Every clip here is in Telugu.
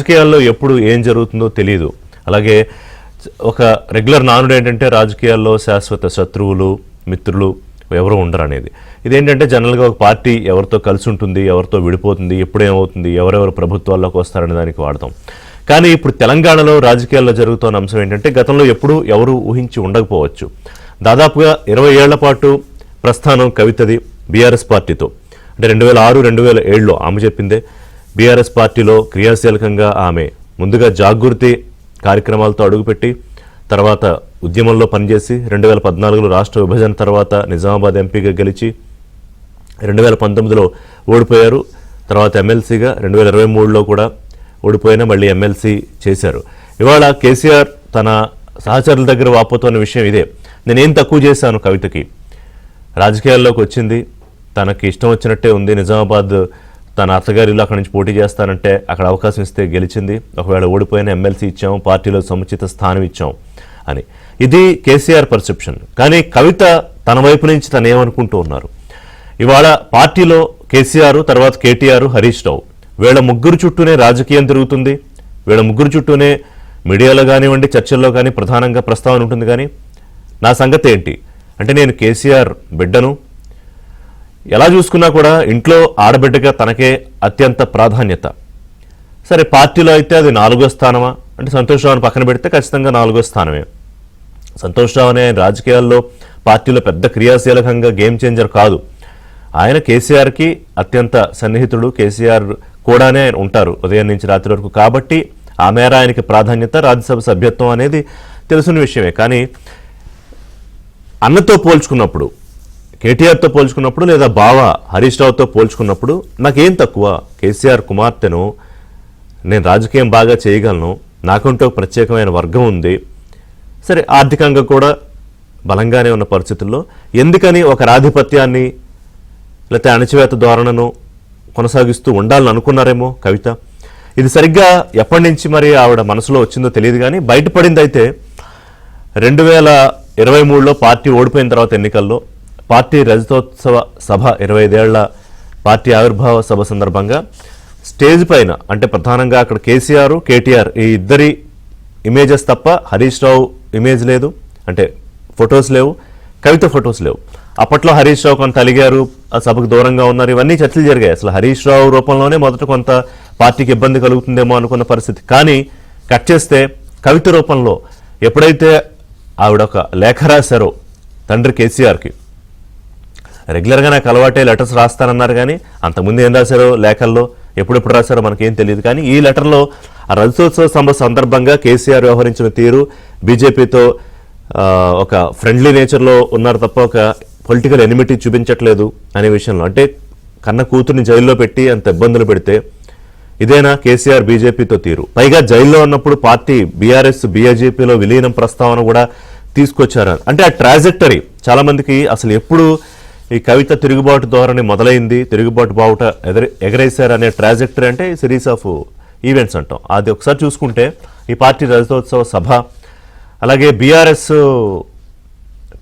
రాజకీయాల్లో ఎప్పుడు ఏం జరుగుతుందో తెలియదు. అలాగే ఒక రెగ్యులర్ నానుడు ఏంటంటే రాజకీయాల్లో శాశ్వత శత్రువులు మిత్రులు ఎవరు ఉండరు అనేది. ఇదేంటంటే జనరల్గా ఒక పార్టీ ఎవరితో కలిసి ఉంటుంది, ఎవరితో విడిపోతుంది, ఎప్పుడేమవుతుంది, ఎవరెవరు ప్రభుత్వాల్లోకి వస్తారనే దానికి వాడతాం. కానీ ఇప్పుడు తెలంగాణలో రాజకీయాల్లో జరుగుతున్న అంశం ఏంటంటే గతంలో ఎప్పుడు ఎవరు ఊహించి ఉండకపోవచ్చు. దాదాపుగా 20 ఏళ్ల పాటు ప్రస్థానం కవితది బీఆర్ఎస్ పార్టీతో. అంటే 2006, 2007లో ఆమె చెప్పిందే బీఆర్ఎస్ పార్టీలో క్రియాశీలకంగా ఆమె ముందుగా జాగృతి కార్యక్రమాలతో అడుగుపెట్టి తర్వాత ఉద్యమంలో పనిచేసి 2014లో రాష్ట్ర విభజన తర్వాత నిజామాబాద్ ఎంపీగా గెలిచి 2019లో ఓడిపోయారు. తర్వాత ఎమ్మెల్సీగా 2023లో కూడా ఓడిపోయినా మళ్ళీ ఎమ్మెల్సీ చేశారు. ఇవాళ కేసీఆర్ తన సహచరుల దగ్గర వాపోతున్న విషయం ఇదే. నేనేం తక్కువ చేశాను కవితకి, రాజకీయాల్లోకి వచ్చింది, తనకి ఇష్టం వచ్చినట్టే ఉంది, నిజామాబాద్ తన అత్తగారిలో అక్కడి నుంచి పోటీ చేస్తానంటే అక్కడ అవకాశం ఇస్తే గెలిచింది, ఒకవేళ ఓడిపోయిన ఎమ్మెల్సీ ఇచ్చాం, పార్టీలో సముచిత స్థానం ఇచ్చాం అని. ఇది కేసీఆర్ పర్సెప్షన్. కానీ కవిత తన వైపు నుంచి తను ఏమనుకుంటూ ఉన్నారు, ఇవాళ పార్టీలో కేసీఆర్, తర్వాత కేటీఆర్, హరీష్ రావు, వీళ్ళ ముగ్గురు చుట్టూనే రాజకీయం తిరుగుతుంది. వీళ్ళ ముగ్గురు చుట్టూనే మీడియాలో కానివ్వండి, చర్చల్లో కానీ ప్రధానంగా ప్రస్తావన ఉంటుంది. కానీ నా సంగతి ఏంటి అంటే నేను కేసీఆర్ బిడ్డను, ఎలా చూసుకున్నా కూడా ఇంట్లో ఆడబిడ్డగా తనకే అత్యంత ప్రాధాన్యత. సరే పార్టీలో అయితే అది 4వ స్థానమా అంటే సంతోష్ రావుని పక్కన పెడితే ఖచ్చితంగా 4వ స్థానమే. సంతోష్ రావు అనే రాజకీయాల్లో పార్టీలో పెద్ద క్రియాశీలకంగా గేమ్ చేంజర్ కాదు. ఆయన కేసీఆర్కి అత్యంత సన్నిహితుడు, కేసీఆర్ కూడానే ఆయన ఉంటారు ఉదయం నుంచి రాత్రి వరకు. కాబట్టి ఆ మేర ఆయనకి ప్రాధాన్యత, రాజ్యసభ సభ్యత్వం అనేది తెలిసిన విషయమే. కానీ అన్నతో పోల్చుకున్నప్పుడు, కేటీఆర్తో పోల్చుకున్నప్పుడు, లేదా బావ హరీష్ రావుతో పోల్చుకున్నప్పుడు నాకేం తక్కువ, కేసీఆర్ కుమార్తెను, నేను రాజకీయం బాగా చేయగలను, నాకంటూ ఒక ప్రత్యేకమైన వర్గం ఉంది, సరే ఆర్థికంగా కూడా బలంగానే ఉన్న పరిస్థితుల్లో ఎందుకని ఒక ఆధిపత్యాన్ని లేకపోతే అణచివేత ధోరణను కొనసాగిస్తూ ఉండాలని అనుకున్నారేమో కవిత. ఇది సరిగ్గా ఎప్పటి నుంచి మరి ఆవిడ మనసులో వచ్చిందో తెలియదు. కానీ బయటపడింది అయితే 2023లో పార్టీ ఓడిపోయిన తర్వాత ఎన్నికల్లో పార్టీ రజతోత్సవ సభ 25 ఏళ్ల పార్టీ ఆవిర్భావ సభ సందర్భంగా స్టేజ్ పైన, అంటే ప్రధానంగా అక్కడ కేసీఆర్, కేటీఆర్ ఈ ఇద్దరి ఇమేజెస్ తప్ప హరీష్ రావు ఇమేజ్ లేదు, అంటే ఫొటోస్ లేవు, కవిత ఫొటోస్ లేవు. అప్పట్లో హరీష్ రావు కొంత అలిగారు, ఆ సభకు దూరంగా ఉన్నారు, ఇవన్నీ చర్చలు జరిగాయి. అసలు హరీష్ రావు రూపంలోనే మొదట కొంత పార్టీకి ఇబ్బంది కలుగుతుందేమో అనుకున్న పరిస్థితి. కానీ కట్ చేస్తే కవిత రూపంలో ఎప్పుడైతే ఆవిడ ఒక లేఖ రాశారో తండ్రి కేసీఆర్కి, రెగ్యులర్గా నాకు అలవాటే లెటర్స్ రాస్తానన్నారు, కానీ అంతకుముందు ఏం రాశారో లేఖల్లో ఎప్పుడెప్పుడు రాశారో మనకేం తెలియదు. కానీ ఈ లెటర్లో ఆ రజతోత్సవ సభ సందర్భంగా కేసీఆర్ వ్యవహరించిన తీరు, బీజేపీతో ఒక ఫ్రెండ్లీ నేచర్లో ఉన్నారు తప్ప ఒక పొలిటికల్ ఎనిమిటీ చూపించట్లేదు అనే విషయంలో, అంటే కన్న కూతుర్ని జైల్లో పెట్టి అంత ఇబ్బందులు పెడితే ఇదేనా కేసీఆర్ బీజేపీతో తీరు? పైగా జైల్లో ఉన్నప్పుడు పార్టీ బీఆర్ఎస్ బీజేపీలో విలీనం ప్రస్తావన కూడా తీసుకొచ్చారు. అంటే ఆ ట్రాజెక్టరీ చాలా మందికి అసలు ఎప్పుడు ఈ కవిత తిరుగుబాటు ధోరణి మొదలైంది, తిరుగుబాటు బావుట ఎగరేశారు అనే ట్రాజెక్టరీ అంటే సిరీస్ ఆఫ్ ఈవెంట్స్ అంటాం. అది ఒకసారి చూసుకుంటే ఈ పార్టీ రజతోత్సవ సభ, అలాగే బీఆర్ఎస్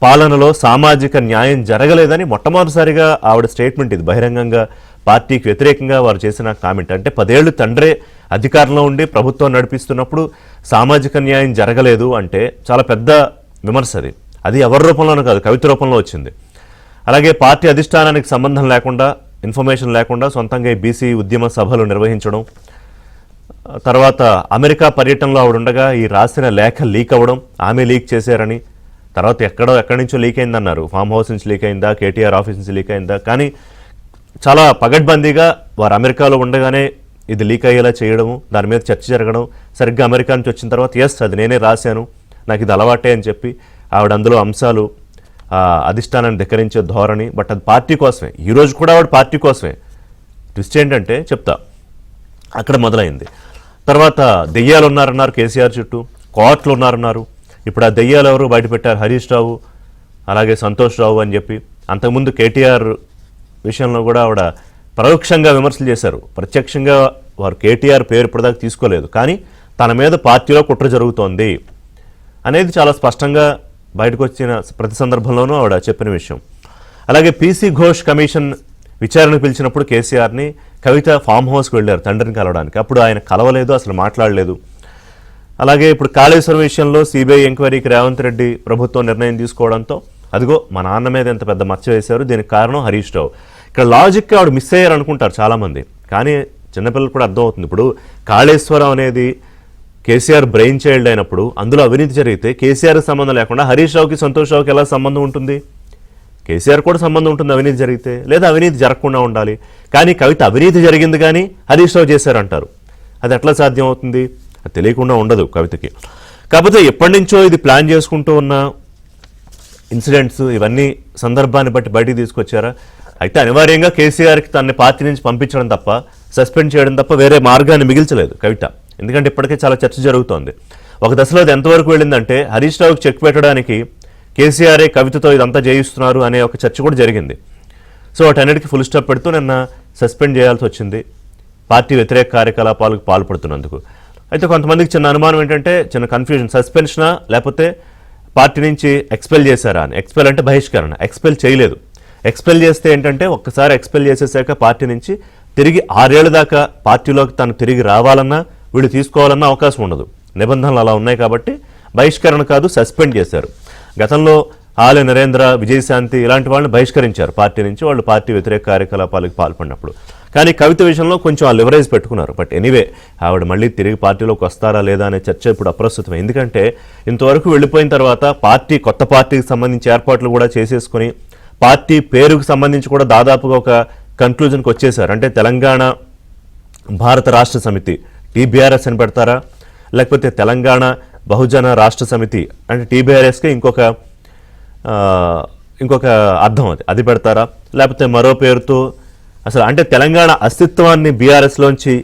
పాలనలో సామాజిక న్యాయం జరగలేదని మొట్టమొదటిసారిగా ఆవిడ స్టేట్మెంట్. ఇది బహిరంగంగా పార్టీకి వ్యతిరేకంగా వారు చేసిన కామెంట్. అంటే 10 ఏళ్లు తండ్రే అధికారంలో ఉండి ప్రభుత్వం నడిపిస్తున్నప్పుడు సామాజిక న్యాయం జరగలేదు అంటే చాలా పెద్ద విమర్శ. అది ఎవరి రూపంలోనూ కాదు, కవిత రూపంలో వచ్చింది. అలాగే పార్టీ అధిష్టానానికి సంబంధం లేకుండా, ఇన్ఫర్మేషన్ లేకుండా సొంతంగా ఈ బీసీ ఉద్యమ సభలు నిర్వహించడం, తర్వాత అమెరికా పర్యటనలో ఆవిడ ఉండగా ఈ రాసిన లేఖ లీక్ అవ్వడం, ఆమె లీక్ చేశారని, తర్వాత ఎక్కడి నుంచో లీక్ అయిందన్నారు, ఫామ్ హౌస్ నుంచి లీక్ అయిందా, కేటీఆర్ ఆఫీస్ నుంచి లీక్ అయిందా, కానీ చాలా పగడ్బందీగా వారు అమెరికాలో ఉండగానే ఇది లీక్ అయ్యేలా చేయడము, దాని మీద చర్చ జరగడం, సరిగ్గా అమెరికా నుంచి వచ్చిన తర్వాత ఎస్ అది నేనే రాశాను, నాకు ఇది అలవాటే అని చెప్పి ఆవిడ అందులో అంశాలు అధిష్టానాన్ని ధిక్కరించే ధోరణి. బట్ అది పార్టీ కోసమే, ఈరోజు కూడా ఆవిడ పార్టీ కోసమే. ట్విస్ట్ ఏంటంటే చెప్తా, అక్కడ మొదలైంది. తర్వాత దెయ్యాలు ఉన్నారన్నారు కేసీఆర్ చుట్టూ, కోర్టులు ఉన్నారన్నారు. ఇప్పుడు ఆ దెయ్యాలు ఎవరు బయటపెట్టారు? హరీష్ రావు, అలాగే సంతోష్ రావు అని చెప్పి. అంతకుముందు కేటీఆర్ విషయంలో కూడా ఆవిడ పరోక్షంగా విమర్శలు చేశారు, ప్రత్యక్షంగా వారు కేటీఆర్ పేరు ఇప్పటిదాకా తీసుకోలేదు, కానీ తన మీద పార్టీలో కుట్ర జరుగుతోంది అనేది చాలా స్పష్టంగా బయటకు వచ్చిన ప్రతి సందర్భంలోనూ ఆవిడ చెప్పిన విషయం. అలాగే పీసీ ఘోష్ కమిషన్ విచారణకు పిలిచినప్పుడు కేసీఆర్ని కవిత ఫామ్ హౌస్కి వెళ్ళారు తండ్రిని కలవడానికి. అప్పుడు ఆయన కలవలేదు, అసలు మాట్లాడలేదు. అలాగే ఇప్పుడు కాళేశ్వరం విషయంలో సిబిఐ ఎంక్వైరీకి రేవంత్ రెడ్డి ప్రభుత్వం నిర్ణయం తీసుకోవడంతో అదిగో మా నాన్న మీద ఎంత పెద్ద మచ్చ వేశారు, దీనికి కారణం హరీష్ రావు. ఇక్కడ లాజిక్గా ఆవిడ మిస్ అయ్యారు అనుకుంటారు చాలామంది, కానీ చిన్నపిల్లలు కూడా అర్థమవుతుంది. ఇప్పుడు కాళేశ్వరం అనేది కేసీఆర్ బ్రెయిన్ చైల్డ్ అయినప్పుడు అందులో అవినీతి జరిగితే కేసీఆర్కి సంబంధం లేకుండా హరీష్ రావుకి సంతోష్ రావుకి ఎలా సంబంధం ఉంటుంది? కేసీఆర్ కూడా సంబంధం ఉంటుంది అవినీతి జరిగితే, లేదా అవినీతి జరగకుండా ఉండాలి. కానీ కవిత అవినీతి జరిగింది కానీ హరీష్ రావు చేశారంటారు. అది ఎట్లా సాధ్యం అవుతుంది? అది తెలియకుండా ఉండదు కవితకి. కాకపోతే ఎప్పటి నుంచో ఇది ప్లాన్ చేసుకుంటూ ఉన్న ఇన్సిడెంట్స్ ఇవన్నీ సందర్భాన్ని బట్టి బయటికి తీసుకొచ్చారా? అయితే అనివార్యంగా కేసీఆర్కి తనని పార్టీ నుంచి పంపించడం తప్ప, సస్పెండ్ చేయడం తప్ప వేరే మార్గాన్ని మిగిల్చలేదు కవిత. ఎందుకంటే ఇప్పటికే చాలా చర్చ జరుగుతోంది. ఒక దశలో అది ఎంతవరకు వెళ్ళిందంటే హరీష్ రావుకి చెక్ పెట్టడానికి కేసీఆరే కవితతో ఇదంతా చేయిస్తున్నారు అనే ఒక చర్చ కూడా జరిగింది. సో వాటన్నిటికీ ఫుల్ స్టాప్ పెడుతూ నిన్న సస్పెండ్ చేయాల్సి వచ్చింది పార్టీ వ్యతిరేక కార్యకలాపాలకు పాల్పడుతున్నందుకు. అయితే కొంతమందికి చిన్న అనుమానం ఏంటంటే, చిన్న కన్ఫ్యూజన్, సస్పెన్షనా లేకపోతే పార్టీ నుంచి ఎక్స్పెల్ చేశారా అని. ఎక్స్పెల్ అంటే బహిష్కరణ, ఎక్స్పెల్ చేయలేదు. ఎక్స్పెల్ చేస్తే ఏంటంటే ఒక్కసారి ఎక్స్పెల్ చేసేసాక పార్టీ నుంచి తిరిగి 6 ఏళ్ల దాకా పార్టీలోకి తను తిరిగి రావాలన్నా వీళ్ళు తీసుకోవాలన్నా అవకాశం ఉండదు. నిబంధనలు అలా ఉన్నాయి కాబట్టి బహిష్కరణ కాదు, సస్పెండ్ చేశారు. గతంలో ఆలయ నరేంద్ర, విజయశాంతి ఇలాంటి వాళ్ళని బహిష్కరించారు పార్టీ నుంచి, వాళ్ళు పార్టీ వ్యతిరేక కార్యకలాపాలకు పాల్పడినప్పుడు. కానీ కవిత విషయంలో కొంచెం ఆ లివరేజ్ పెట్టుకున్నారు. బట్ ఎనీవే ఆవిడ మళ్ళీ తిరిగి పార్టీలోకి వస్తారా లేదా అనే చర్చ ఇప్పుడు అప్రస్తుతం. ఎందుకంటే ఇంతవరకు వెళ్ళిపోయిన తర్వాత పార్టీ, కొత్త పార్టీకి సంబంధించి ఏర్పాట్లు కూడా చేసేసుకుని పార్టీ పేరుకు సంబంధించి కూడా దాదాపుగా ఒక కన్క్లూజన్కి వచ్చేసారు. అంటే తెలంగాణ భారత రాష్ట్ర సమితి టీబీఆర్ఎస్ అని పెడతారా, లేకపోతే తెలంగాణ బహుజన రాష్ట్ర సమితి అంటే టీబీఆర్ఎస్కి ఇంకొక అర్థం అది పెడతారా, లేకపోతే మరో పేరుతో అసలు అంటే తెలంగాణ అస్తిత్వాన్ని బీఆర్ఎస్లోంచి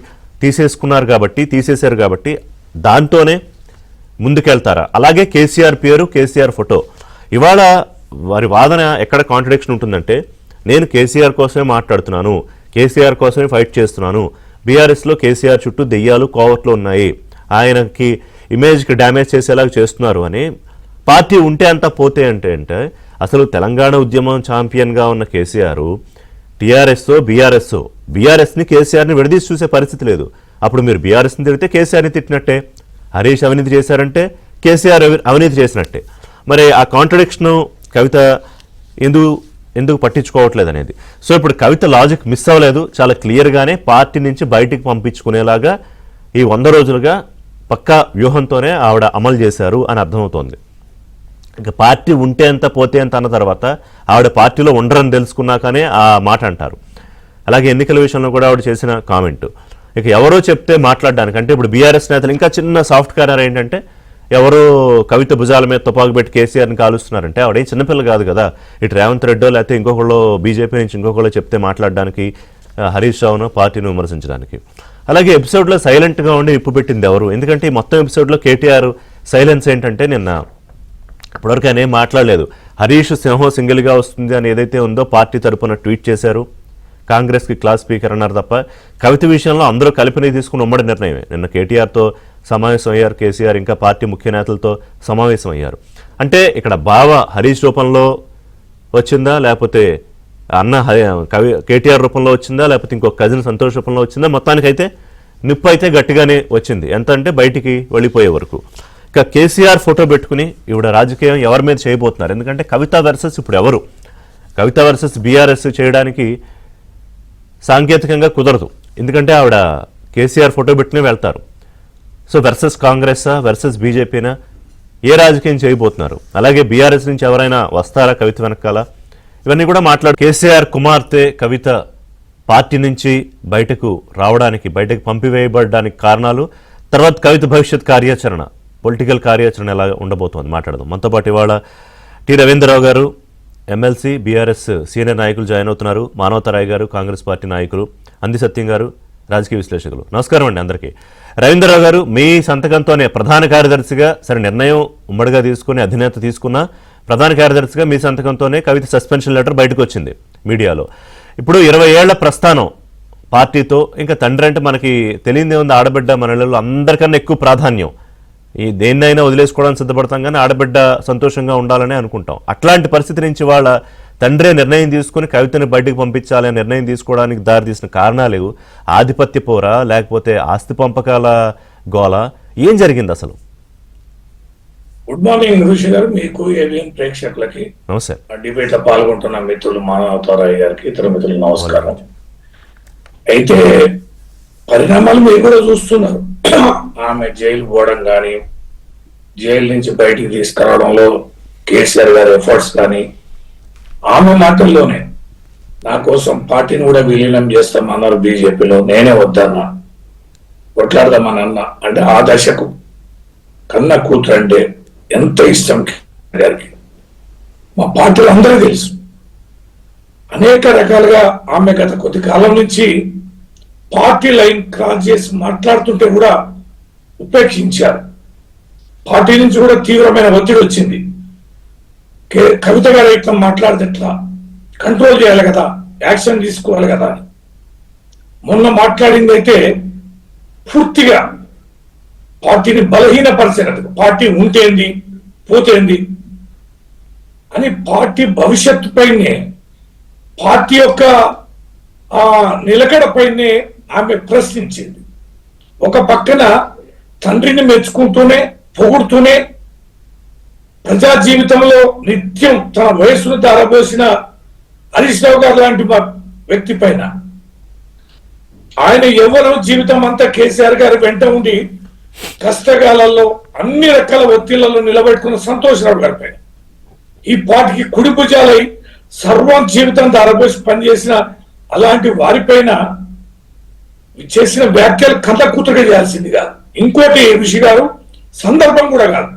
తీసేశారు కాబట్టి దాంతోనే ముందుకెళ్తారా? అలాగే కేసీఆర్ పేరు, కేసీఆర్ ఫోటో. ఇవాళ వారి వాదన ఎక్కడ కాంట్రడిక్షన్ ఉంటుందంటే, నేను కేసీఆర్ కోసమే మాట్లాడుతున్నాను, కేసీఆర్ కోసమే ఫైట్ చేస్తున్నాను, బీఆర్ఎస్లో కేసీఆర్ చుట్టూ దెయ్యాలు కోవట్లు ఉన్నాయి, ఆయనకి ఇమేజ్కి డ్యామేజ్ చేసేలాగా చేస్తున్నారు అని. పార్టీ ఉంటే అంతా పోతే అంటే అసలు తెలంగాణ ఉద్యమం ఛాంపియన్గా ఉన్న కేసీఆర్ టీఆర్ఎస్ఓ బీఆర్ఎస్ని కేసీఆర్ని విడదీసి చూసే పరిస్థితి లేదు. అప్పుడు మీరు బీఆర్ఎస్ని తిడితే కేసీఆర్ని తిట్టినట్టే, హరీష్ అవినీతి చేశారంటే కేసీఆర్ అవినీతి చేసినట్టే. మరి ఆ కాంట్రడిక్షన్ కవిత ఎందుకు పట్టించుకోవట్లేదు అనేది. సో ఇప్పుడు కవిత లాజిక్ మిస్ అవ్వలేదు, చాలా క్లియర్గానే పార్టీ నుంచి బయటికి పంపించుకునేలాగా ఈ 100 రోజులుగా పక్కా వ్యూహంతోనే ఆవిడ అమలు చేశారు అని అర్థమవుతోంది. ఇక పార్టీ ఉంటే ఎంత పోతే ఎంత అన్న తర్వాత ఆవిడ పార్టీలో ఉండరని తెలుసుకున్నాకనే ఆ మాట అంటారు. అలాగే ఎన్నికల విషయంలో కూడా ఆవిడ చేసిన కామెంట్, ఇక ఎవరో చెప్తే మాట్లాడడానికి, అంటే ఇప్పుడు బీఆర్ఎస్ నేతలు ఇంకా చిన్న సాఫ్ట్ కార్నర్ ఏంటంటే, ఎవరో కవిత భుజాల మీద తుపాకు పెట్టి కేసీఆర్ని కాలుస్తున్నారంటే ఆవిడేం చిన్నపిల్ల కాదు కదా. ఇటు రేవంత్ రెడ్డో లేకపోతే ఇంకొకళ్ళు బీజేపీ నుంచి ఇంకొకళ్ళు చెప్తే మాట్లాడడానికి, హరీష్ రావును పార్టీని విమర్శించడానికి. అలాగే ఎపిసోడ్లో సైలెంట్గా ఉండి ఇప్పు పెట్టింది ఎవరు? ఎందుకంటే ఈ మొత్తం ఎపిసోడ్లో కేటీఆర్ సైలెన్స్ ఏంటంటే, నిన్న ఇప్పటివరకు ఆయన ఏం మాట్లాడలేదు. హరీష్ సింహం సింగిల్గా వస్తుంది అని ఏదైతే ఉందో పార్టీ తరపున ట్వీట్ చేశారు, కాంగ్రెస్కి క్లాస్ స్పీకర్ అన్నారు తప్ప కవిత విషయంలో అందరూ కలిపిని తీసుకుని ఉమ్మడి నిర్ణయమే. నిన్న కేటీఆర్తో సమావేశం అయ్యారు కేసీఆర్, ఇంకా పార్టీ ముఖ్య నేతలతో సమావేశం అయ్యారు. అంటే ఇక్కడ బావ హరీష్ రూపంలో వచ్చిందా, లేకపోతే అన్న కేటీఆర్ రూపంలో వచ్చిందా, లేకపోతే ఇంకొక కజిన్ సంతోష్ రూపంలో వచ్చిందా, మొత్తానికైతే నిప్పు అయితే గట్టిగానే వచ్చింది. ఎంత అంటే బయటికి వెళ్ళిపోయే వరకు. ఇక కేసీఆర్ ఫోటో పెట్టుకుని ఇవిడ రాజకీయం ఎవరి మీద చేయబోతున్నారు? ఎందుకంటే కవిత వర్సెస్ ఇప్పుడు ఎవరు, కవిత వర్సెస్ బీఆర్ఎస్ చేయడానికి సాంకేతికంగా కుదరదు. ఎందుకంటే ఆవిడ కేసీఆర్ ఫోటో పెట్టుకుని వెళ్తారు. సో వర్సెస్ కాంగ్రెస్సా, వర్సెస్ బీజేపీనా, ఏ రాజకీయం చేయబోతున్నారు? అలాగే బీఆర్ఎస్ నుంచి ఎవరైనా వస్తారా కవిత వెనకాల? ఇవన్నీ కూడా కేసీఆర్ కుమార్తె కవిత పార్టీ నుంచి బయటకు రావడానికి, బయటకు పంపివేయబడడానికి కారణాలు, తర్వాత కవిత భవిష్యత్ కార్యాచరణ, పొలిటికల్ కార్యాచరణ ఎలా ఉండబోతోంది మాట్లాడదాం. మనతో పాటు ఇవాళ టి రవీంద్రరావు గారు ఎమ్మెల్సీ, బీఆర్ఎస్ సీనియర్ నాయకులు జాయిన్ అవుతున్నారు. మానవతరాయ్ గారు కాంగ్రెస్ పార్టీ నాయకులు, అంది సత్యం గారు రాజకీయ విశ్లేషకులు. నమస్కారం అండి అందరికీ. రవీంద్రరావు గారు, మీ సంతకంతోనే ప్రధాన కార్యదర్శిగా, సరే నిర్ణయం ఉమ్మడిగా తీసుకుని అధినేత తీసుకున్న ప్రధాన కార్యదర్శిగా మీ సంతకంతోనే కవిత సస్పెన్షన్ లెటర్ బయటకు వచ్చింది మీడియాలో. ఇప్పుడు 20 ఏళ్ల ప్రస్థానం పార్టీతో, ఇంకా తండ్రి అంటే మనకి తెలియదే ఉంది, ఆడబిడ్డ మనలో అందరికన్నా ఎక్కువ ప్రాధాన్యం. ఈ దేన్నైనా వదిలేసుకోవడానికి సిద్ధపడతాం కానీ ఆడబిడ్డ సంతోషంగా ఉండాలని అనుకుంటాం. అట్లాంటి పరిస్థితి నుంచి వాళ్ళ తండ్రే నిర్ణయం తీసుకుని కవితని బయటికి పంపించాలి అనే నిర్ణయం తీసుకోవడానికి దారితీసిన కారణాలు ఆధిపత్య పోరా లేకపోతే ఆస్తి పంపకాల గోల ఏం జరిగింది అసలు? గుడ్ మార్నింగ్ ఋషి గారు, మీకు ఏవిఎన్ ప్రేక్షకులకి నమస్తే. డిబేట్ లో పాల్గొంటున్న మిత్రులు మానవతారాయ్ గారికి ఇతర మిత్రులు నమస్కారం. అయితే పరిణామాలు మీరు కూడా చూస్తున్నారు. ఆమె జైలు పోవడం కానీ, జైలు నుంచి బయటికి తీసుకురావడంలో కేసీఆర్ గారి ఎఫర్ట్స్ కానీ, ఆమె మాటల్లోనే నా కోసం పార్టీని కూడా విలీనం చేస్తామన్నారు బీజేపీలో, నేనే వద్దన్నా, కొట్లాడదామని అన్నా. అంటే ఆ దశకు కన్న కూతురు అంటే ఎంత ఇష్టం గారికి మా పార్టీలో అందరూ తెలుసు. అనేక రకాలుగా ఆమె గత కొద్ది కాలం నుంచి పార్టీ లైన్ క్రాస్ చేసి మాట్లాడుతుంటే కూడా ఉపేక్షించారు. పార్టీ నుంచి కూడా తీవ్రమైన ఒత్తిడి వచ్చింది. కవిత గారు ఇట్లా మాట్లాడితే ఎట్లా కంట్రోల్ చేయాలి కదా, యాక్షన్ తీసుకోవాలి కదా అని. మొన్న మాట్లాడింది అయితే పూర్తిగా పార్టీని బలహీనపరిచినట్టు, పార్టీ ఉంటేంది పోతేంది అని పార్టీ భవిష్యత్తు పైనే, పార్టీ యొక్క నిలకడ పైనే ఆమె ప్రశ్నించింది. ఒక పక్కన తండ్రిని మెచ్చుకుంటూనే పొగుడుతూనే ప్రజా జీవితంలో నిత్యం తన వయస్సును ధారపోసిన హరీష్ రావు గారు లాంటి వ్యక్తి పైన, ఆయన ఎవరు జీవితం అంతా కేసీఆర్ గారి వెంట ఉండి కష్టకాలలో అన్ని రకాల ఒత్తిళ్లలో నిలబెట్టుకున్న సంతోషరావు గారి పైన, ఈ పార్టీకి కుడి భుజాలై సర్వం జీవితం ధారపోసి పనిచేసిన అలాంటి వారిపైన చేసిన వ్యాఖ్యలు కథ కూతురుగా చేయాల్సింది కాదు. ఇంకోటి ఋషి గారు, సందర్భం కూడా కాదు.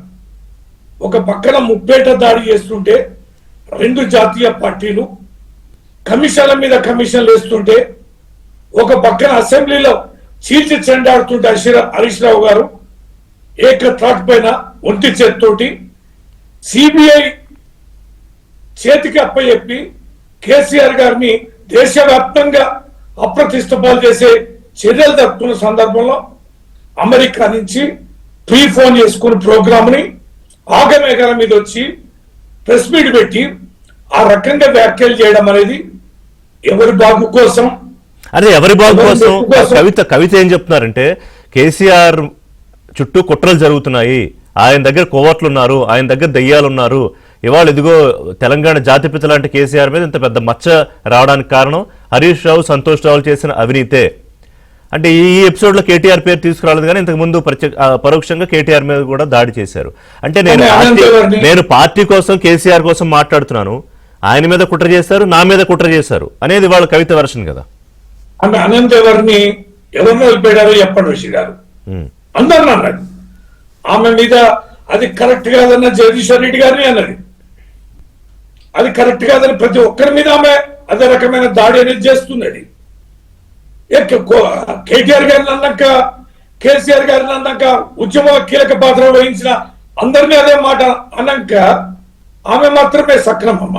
ఒక పక్కన ముప్పేట దాడి చేస్తుంటే 2 జాతీయ పార్టీలు కమిషన్ల మీద కమిషన్లు వేస్తుంటే, ఒక పక్కన అసెంబ్లీలో చీల్చి చెండాడుతుంటే హరీష్ రావు గారు ఏక త్రాట్ పైన ఒంటి చేతితోటి సిబిఐ చేతికి అప్పచెప్పి కేసీఆర్ గారిని దేశవ్యాప్తంగా అప్రతిష్టపాలు చేసే చర్యలు జరుపుతున్న సందర్భంలో అమెరికా నుంచి ప్రీ ఫోన్ చేసుకున్న ప్రోగ్రామ్ ని ఆగమేఘాల మీద వచ్చి ప్రెస్ మీట్ పెట్టి ఆ రకంగా వ్యాఖ్యలు చేయడం అనేది ఎవరి బాగు కోసం? అదే ఎవరి బాగు కోసం? కవిత ఏం చెప్తున్నారంటే కేసీఆర్ చుట్టూ కుట్రలు జరుగుతున్నాయి, ఆయన దగ్గర కోవర్ట్లు ఉన్నారు, ఆయన దగ్గర దయ్యాలు ఉన్నారు, ఇవాళ ఇదిగో తెలంగాణ జాతిపిత లాంటి కేసీఆర్ మీద ఇంత పెద్ద మచ్చ రావడానికి కారణం హరీష్ రావు, సంతోష్ రావు చేసిన అవినీతే. అంటే ఈ ఎపిసోడ్ లో కేటీఆర్ పేరు తీసుకురాలేదు, కానీ ఇంతకు ముందు పరోక్షంగా కేటీఆర్ మీద కూడా దాడి చేశారు. అంటే నేను పార్టీ కోసం కేసీఆర్ కోసం మాట్లాడుతున్నాను, ఆయన మీద కుట్ర చేశారు, నా మీద కుట్ర చేశారు అనేది వాళ్ళ కవిత వెర్షన్ కదా. అంటే అనంత్ ఎవరిని ఎవరిని వదిలిపెట్టారో చెప్పండి ఋషి గారు, అందరిని అన్నది. ఆమె మీద అది కరెక్ట్ కాదన్న జగదీశ్వర్ రెడ్డి గారిని అన్నది, అది కరెక్ట్ కాదని ప్రతి ఒక్కరి మీద ఆమె అదే రకమైన దాడి అనేది చేస్తున్నది. కేటీఆర్ గారిని అన్నాక, కేసీఆర్ గారిని అన్నాక, ఉద్యమంలో కీలక పాత్ర వహించిన అందరినీ అదే మాట అన్నాక ఆమె మాత్రమే సక్రమమ్మ.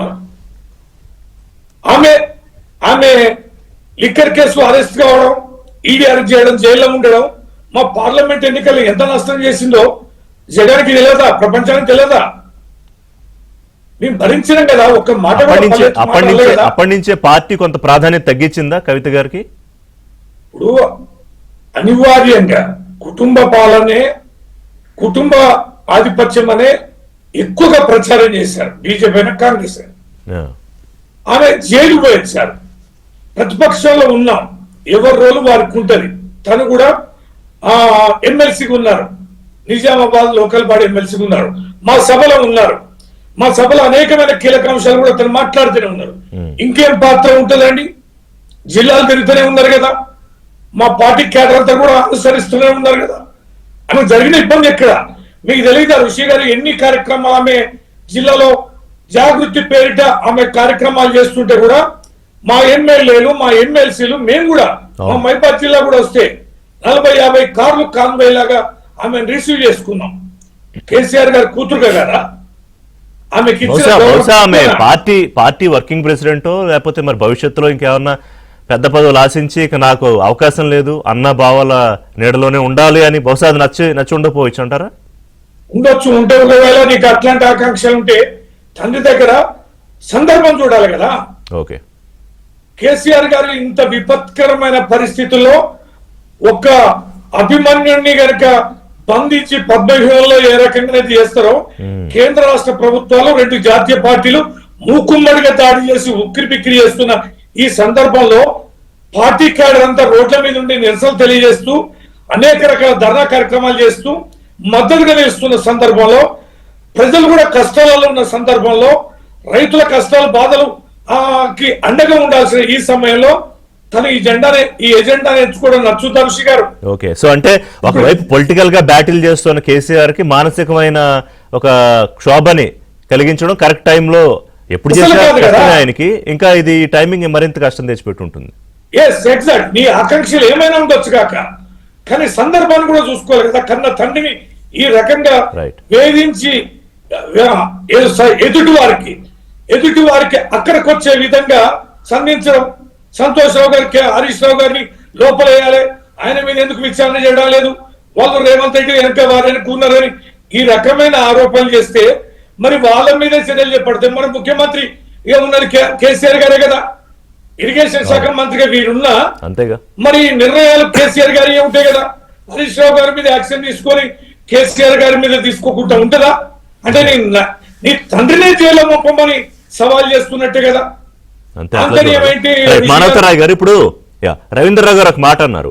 ఆమె లిక్కర్ కేసులో అరెస్ట్ కావడం, ఈడీ అరెస్ట్ చేయడం, జైల్లో ఉండడం మా పార్లమెంట్ ఎన్నికలు ఎంత నష్టం చేసిందో జగన్కి తెలియదా? ప్రపంచానికి తెలియదా? మేము భరించినాం కదా. ఒక మాట అప్పటి నుంచే పార్టీ కొంత ప్రాధాన్యత తగ్గించిందా కవిత గారికి? ఇప్పుడు అనివార్యంగా కుటుంబ పాలనే, కుటుంబ ఆధిపత్యం అనే ఎక్కువగా ప్రచారం చేశారు బీజేపీ అయినా కాంగ్రెస్ అయినా. ఆమె జైలు పోయించారు. ప్రతిపక్షంలో ఉన్నాం, ఎవరి రోజు వారికి ఉంటది. తను కూడా ఎమ్మెల్సీగా ఉన్నారు, నిజామాబాద్ లోకల్ బాడీ ఎమ్మెల్సీగా ఉన్నారు, మా సభలో ఉన్నారు. మా సభలో అనేకమైన కీలక అంశాలు కూడా తను మాట్లాడుతూనే ఉన్నారు. ఇంకేం పాత్ర ఉంటుందండి? జిల్లాలు తిరుగుతూనే ఉన్నారు కదా, మా పార్టీ కేడర్ అంతా కూడా అనుసరిస్తూనే ఉన్నారు కదా. ఆమె జరిగిన ఇబ్బంది ఎక్కడ మీకు తెలియదా ఋషి గారు? ఎన్ని కార్యక్రమాలు ఆమె జిల్లాలో జాగృతి పేరిట ఆమె కార్యక్రమాలు చేస్తుంటే కూడా మా ఎమ్మెల్యేలు, మా ఎమ్మెల్సీలు, మేము కూడా మా మైబాద్ జిల్లా కూడా వస్తే 40-50 కార్లు కాన్వాయ్ లాగా ఆమెను రిసీవ్ చేసుకున్నాం. కేసీఆర్ గారి కూతురుగా కదా ఆమెకి ఆమె పార్టీ వర్కింగ్ ప్రెసిడెంటో లేకపోతే మరి భవిష్యత్తులో ఇంకేమన్నా పెద్ద పదవులు ఆశించి ఇక నాకు అవకాశం లేదు అన్న భావాల నీడలోనే ఉండాలి అని బహుశా అది నచ్చి ఉండకపోవచ్చు అంటారా? ఉండొచ్చు. ఉంటే ఒకవేళ నీకు అట్లాంటి ఆకాంక్షలు ఉంటే తండ్రి దగ్గర సందర్భం చూడాలి కదా. ఓకే. కేసీఆర్ గారు ఇంత విపత్కరమైన పరిస్థితుల్లో ఒక అభిమన్యుడిని గనక బంధించి పద్మవ్యూహంలో ఏ రకంగా చేస్తారో కేంద్ర రాష్ట్ర ప్రభుత్వాలు 2 జాతీయ పార్టీలు మూకుమ్మడిగా దాడి చేసి ఉక్కిరి బిక్కిరి చేస్తున్న ఈ సందర్భంలో పార్టీ క్యాడర్ అంతా రోడ్ల మీద ఉండి నిరసనలు తెలియజేస్తూ అనేక రకాల ధర్నా కార్యక్రమాలు చేస్తూ మద్దతుగా నిలుస్తున్న సందర్భంలో, ప్రజలు కూడా కష్టాలలో ఉన్న సందర్భంలో, రైతుల కష్టాలు బాధలు కి అండగా ఉండాల్సిన ఈ సమయంలో తను ఈ ఎజెండాని ఎంచుకోవడం నచ్చుతా ఋషి గారు. ఓకే. సో అంటే ఒకవైపు పొలిటికల్ గా బ్యాటిల్ చేస్తున్న కేసీఆర్ కి మానసికమైన ఒక క్షోభని కలిగించడం కరెక్ట్ టైంలో ఎప్పుడు చేసినా ఆయనకి ఇంకా ఇది టైమింగ్ మరింత కష్టం తెచ్చిపెట్టి ఉంటుంది. Yes, exact. నీ ఆకాంక్షలు ఏమైనా ఉండొచ్చు కాక, కానీ సందర్భాన్ని కూడా చూసుకోవాలి కదా. కన్న తండ్రిని ఈ రకంగా వేధించి ఎదుటి వారికి అక్కడికి వచ్చే విధంగా సంధించడం, సంతోష్ రావు గారికి హరీష్ రావు గారిని లోపలేయాలి, ఆయన మీద ఎందుకు విచారణ చేయడం లేదు, వాళ్ళు రేవంత్ రెడ్డి వెనక వారని కూర్న్నారని ఈ రకమైన ఆరోపణలు చేస్తే మరి వాళ్ళ మీదే చర్యలు చేపడితే మన ముఖ్యమంత్రి ఏమున్నది కేసీఆర్ గారే కదా. ఇరిగేషన్ శాఖ మంత్రిగా వీరున్నా అంతేగా, మరి నిర్ణయాలు కేసీఆర్ గారి ఉంటాయి కదా. హరీష్ రావు గారి మీద యాక్షన్ తీసుకొని కేసీఆర్ గారి మీద తీసుకోకుండా ఉంటుందా? అంటే నీ తండ్రినే జైల్లో పంపమని సవాల్ చేస్తున్నట్టే కదా. మానవతరాయ్ గారు ఇప్పుడు రవీంద్రరావు గారు ఒక మాట అన్నారు,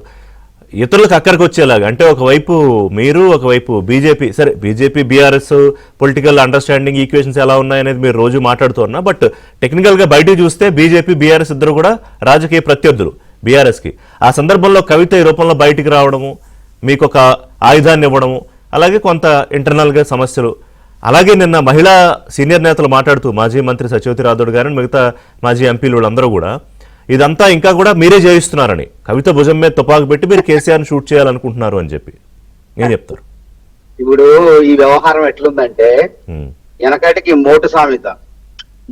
ఇతరులకు అక్కడికి వచ్చేలాగా. అంటే ఒకవైపు మీరు, ఒకవైపు బీజేపీ. సరే, BJP BRS political understanding equations ఎలా ఉన్నాయనేది మీరు రోజు మాట్లాడుతున్నా, బట్ టెక్నికల్ గా బయటకు చూస్తే బీజేపీ బీఆర్ఎస్ ఇద్దరు కూడా రాజకీయ ప్రత్యర్థులు బీఆర్ఎస్ కి. ఆ సందర్భంలో కవిత ఈ రూపంలో బయటికి రావడము, మీకు ఒక ఆయుధాన్ని ఇవ్వడము, అలాగే కొంత ఇంటర్నల్ గా సమస్యలు, అలాగే నిన్న మహిళా సీనియర్ నేతలు మాట్లాడుతూ మాజీ మంత్రి సత్యవతి రాథోడ్ గారు, మిగతా మాజీ ఎంపీలు వాళ్ళందరూ కూడా ఇదంతా ఇంకా కూడా మీరే చేయిస్తున్నారని, కవిత భుజం మీద తుపాకు పెట్టి మీరు కేసీఆర్ షూట్ చేయాలనుకుంటున్నారు అని చెప్పి ఏం చెప్తారు? ఇప్పుడు ఈ వ్యవహారం ఎట్లుందంటే, వెనకటికి మోటు సామెత,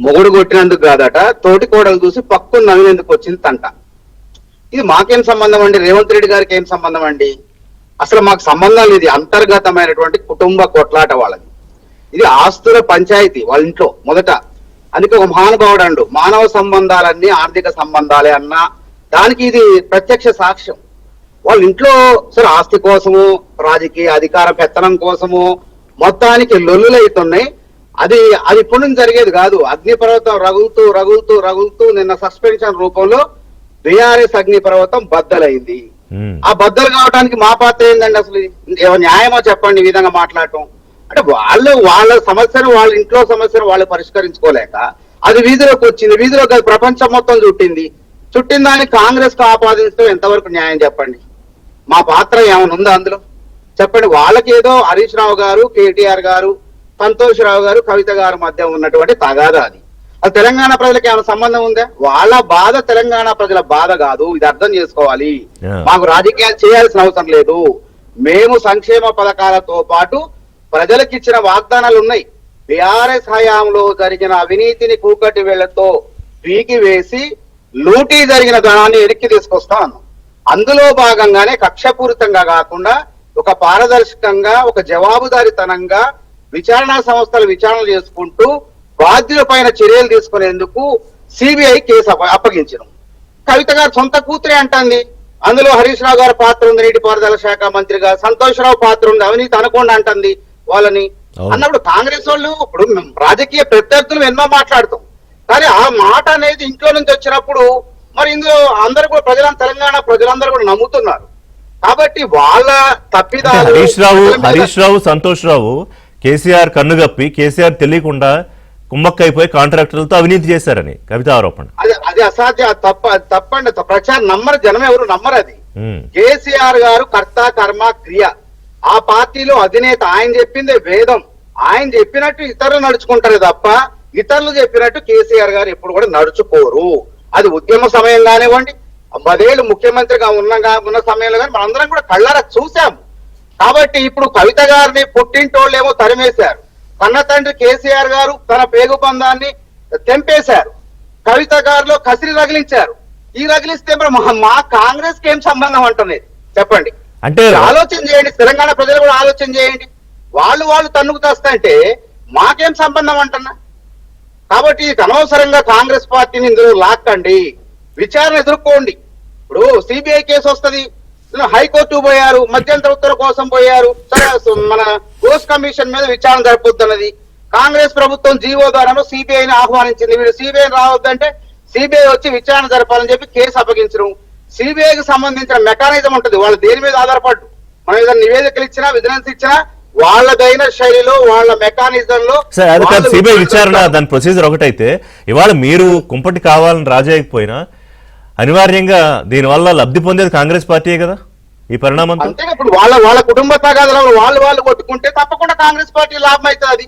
మొగుడు కొట్టినందుకు కాదట తోటి కోడలు చూసి పక్కు నవ్వినందుకు వచ్చింది తంట. ఇది మాకేం సంబంధం అండి? రేవంత్ రెడ్డి గారికి ఏం సంబంధం అండి? అసలు మాకు సంబంధం లేదు. అంతర్గతమైనటువంటి కుటుంబ కొట్లాట వాళ్ళది. ఇది ఆస్తుల పంచాయతీ వాళ్ళ ఇంట్లో మొదట. అందుకే ఒక మహానుభావుడు అండు, మానవ సంబంధాలన్నీ ఆర్థిక సంబంధాలే అన్నా దానికి ఇది ప్రత్యక్ష సాక్ష్యం. వాళ్ళ ఇంట్లో సరే ఆస్తి కోసము, రాజకీయ అధికార పెత్తనం కోసము మొత్తానికి లొల్లులు అవుతున్నాయి. అది ఇప్పుడు నుంచి జరిగేది కాదు. అగ్నిపర్వతం రగులుతూ రగులుతూ రగులుతూ నిన్న సస్పెన్షన్ రూపంలో బీఆర్ఎస్ అగ్నిపర్వతం బద్దలైంది. ఆ బద్దలు కావడానికి మా పాత్ర ఏందండి? అసలు న్యాయమో చెప్పండి ఈ విధంగా మాట్లాడటం? అంటే వాళ్ళ సమస్యను, వాళ్ళ ఇంట్లో సమస్యను వాళ్ళు పరిష్కరించుకోలేక అది వీధిలోకి వచ్చింది. వీధిలోకి అది ప్రపంచం మొత్తం చుట్టిన దాన్ని కాంగ్రెస్ కు ఆపాదించడం ఎంతవరకు న్యాయం చెప్పండి? మా పాత్ర ఏమైనా ఉందా అందులో చెప్పండి? వాళ్ళకి ఏదో హరీష్ రావు గారు, కేటీఆర్ గారు, సంతోష్ రావు గారు, కవిత గారు మధ్య ఉన్నటువంటి తగాదా అది తెలంగాణ ప్రజలకు ఏమైనా సంబంధం ఉందా? వాళ్ళ బాధ తెలంగాణ ప్రజల బాధ కాదు, ఇది అర్థం చేసుకోవాలి. మాకు రాజకీయాలు చేయాల్సిన అవసరం లేదు. మేము సంక్షేమ పథకాలతో పాటు ప్రజలకు ఇచ్చిన వాగ్దానాలు ఉన్నాయి. బీఆర్ఎస్ హయాంలో జరిగిన అవినీతిని కూకటి వేళ్లతో పీకి వేసి లూటీ జరిగిన ధనాన్ని వెనక్కి తీసుకొస్తాం. అందులో భాగంగానే కక్షపూరితంగా కాకుండా ఒక పారదర్శకంగా, ఒక జవాబుదారీతనంగా విచారణా సంస్థలు విచారణ చేసుకుంటూ బాధ్యుల పైన చర్యలు తీసుకునేందుకు సిబిఐ కేసు అప్పగించడం. కవిత గారు సొంత కూతురే అంటుంది. అందులో హరీష్ రావు గారి పాత్ర ఉంది, నీటిపారుదల శాఖ మంత్రిగా. సంతోష్ రావు పాత్ర ఉంది, అవినీతి అనకుండా అంటుంది వాళ్ళని. అన్నప్పుడు కాంగ్రెస్ వాళ్ళు ఇప్పుడు రాజకీయ ప్రత్యర్థులు ఎన్నో మాట్లాడుతాం, కానీ ఆ మాట అనేది ఇంట్లో నుంచి వచ్చినప్పుడు మరి ఇందులో అందరూ కూడా తెలంగాణ ప్రజలందరూ కూడా నమ్ముతున్నారు. కాబట్టి వాళ్ళ తప్పిదాలు హరీష్ రావు, సంతోష్ రావు కేసీఆర్ కన్నుగప్పి కేసీఆర్ తెలియకుండా కుమ్మక్కైపోయి కాంట్రాక్టర్లతో అవినీతి చేశారని కవిత ఆరోపణ. అది అసాధ్య, తప్పండి. ప్రచారం నమ్మరు, జనం ఎవరు నమ్మరు. అది కేసీఆర్ గారు కర్త కర్మ క్రియ. ఆ పార్టీలో అధినేత, ఆయన చెప్పిందే వేదం. ఆయన చెప్పినట్టు ఇతరులు నడుచుకుంటారు తప్ప ఇతరులు చెప్పినట్టు కేసీఆర్ గారు ఎప్పుడు కూడా నడుచుకోరు. అది ఉద్యమ సమయం కానివ్వండి, 10 ఏళ్ళు ముఖ్యమంత్రిగా ఉన్న సమయంలో కానీ మనందరం కూడా కళ్ళారా చూసాము. కాబట్టి ఇప్పుడు కవిత గారిని పుట్టింటోళ్ళేమో తరిమేశారు, కన్న తండ్రి కేసీఆర్ గారు తన పేగు బంధాన్ని తెంపేశారు, కవిత గారిలో కసిరి రగిలించారు. ఈ రగిలిస్తే మా కాంగ్రెస్ కి ఏం సంబంధం అంటున్నది చెప్పండి? అంటే ఆలోచన చేయండి, తెలంగాణ ప్రజలు కూడా ఆలోచన చేయండి. వాళ్ళు తన్నుకు తెస్తంటే మాకేం సంబంధం అంటున్నా? కాబట్టి ఇది అనవసరంగా కాంగ్రెస్ పార్టీని ఇందులో లాక్కండి, విచారణ ఎదుర్కోండి. ఇప్పుడు సిబిఐ కేసు వస్తుంది, హైకోర్టు పోయారు, మధ్యంతర ఉత్తర్వుల కోసం పోయారు, సరే మన ఘోష్ కమిషన్ మీద విచారణ జరపొద్దన్నది. కాంగ్రెస్ ప్రభుత్వం జీవో ద్వారాను సిబిఐని ఆహ్వానించింది. వీళ్ళు సిబిఐ రావద్దంటే సిబిఐ వచ్చి విచారణ జరపాలని చెప్పి కేసు అప్పగించడం. సిబిఐకి సంబంధించిన మెకానిజం ఉంటుంది, వాళ్ళు దేని మీద ఆధారపడ్డు. మనం ఏదైనా నివేదికలు ఇచ్చినా, విజిలెన్స్ ఇచ్చినా వాళ్ళదైన శైలిలో, వాళ్ళ మెకానిజం లో. సార్ అది కాదు సిబిఐ విచారణ, దాని ప్రొసీజర్ ఒకటైతే ఇవాళ మీరు కుంపటి కావాలని రాజేయకపోయినా అనివార్యంగా దీనివల్ల లబ్ధి పొందేది కాంగ్రెస్ పార్టీయే కదా ఈ పరిణామంతో. అంతే, ఇప్పుడు వాళ్ళ కుటుంబ తగాదాలను వాళ్ళు కొట్టుకుంటే తప్పకుండా కాంగ్రెస్ పార్టీ లాభం అవుతుంది.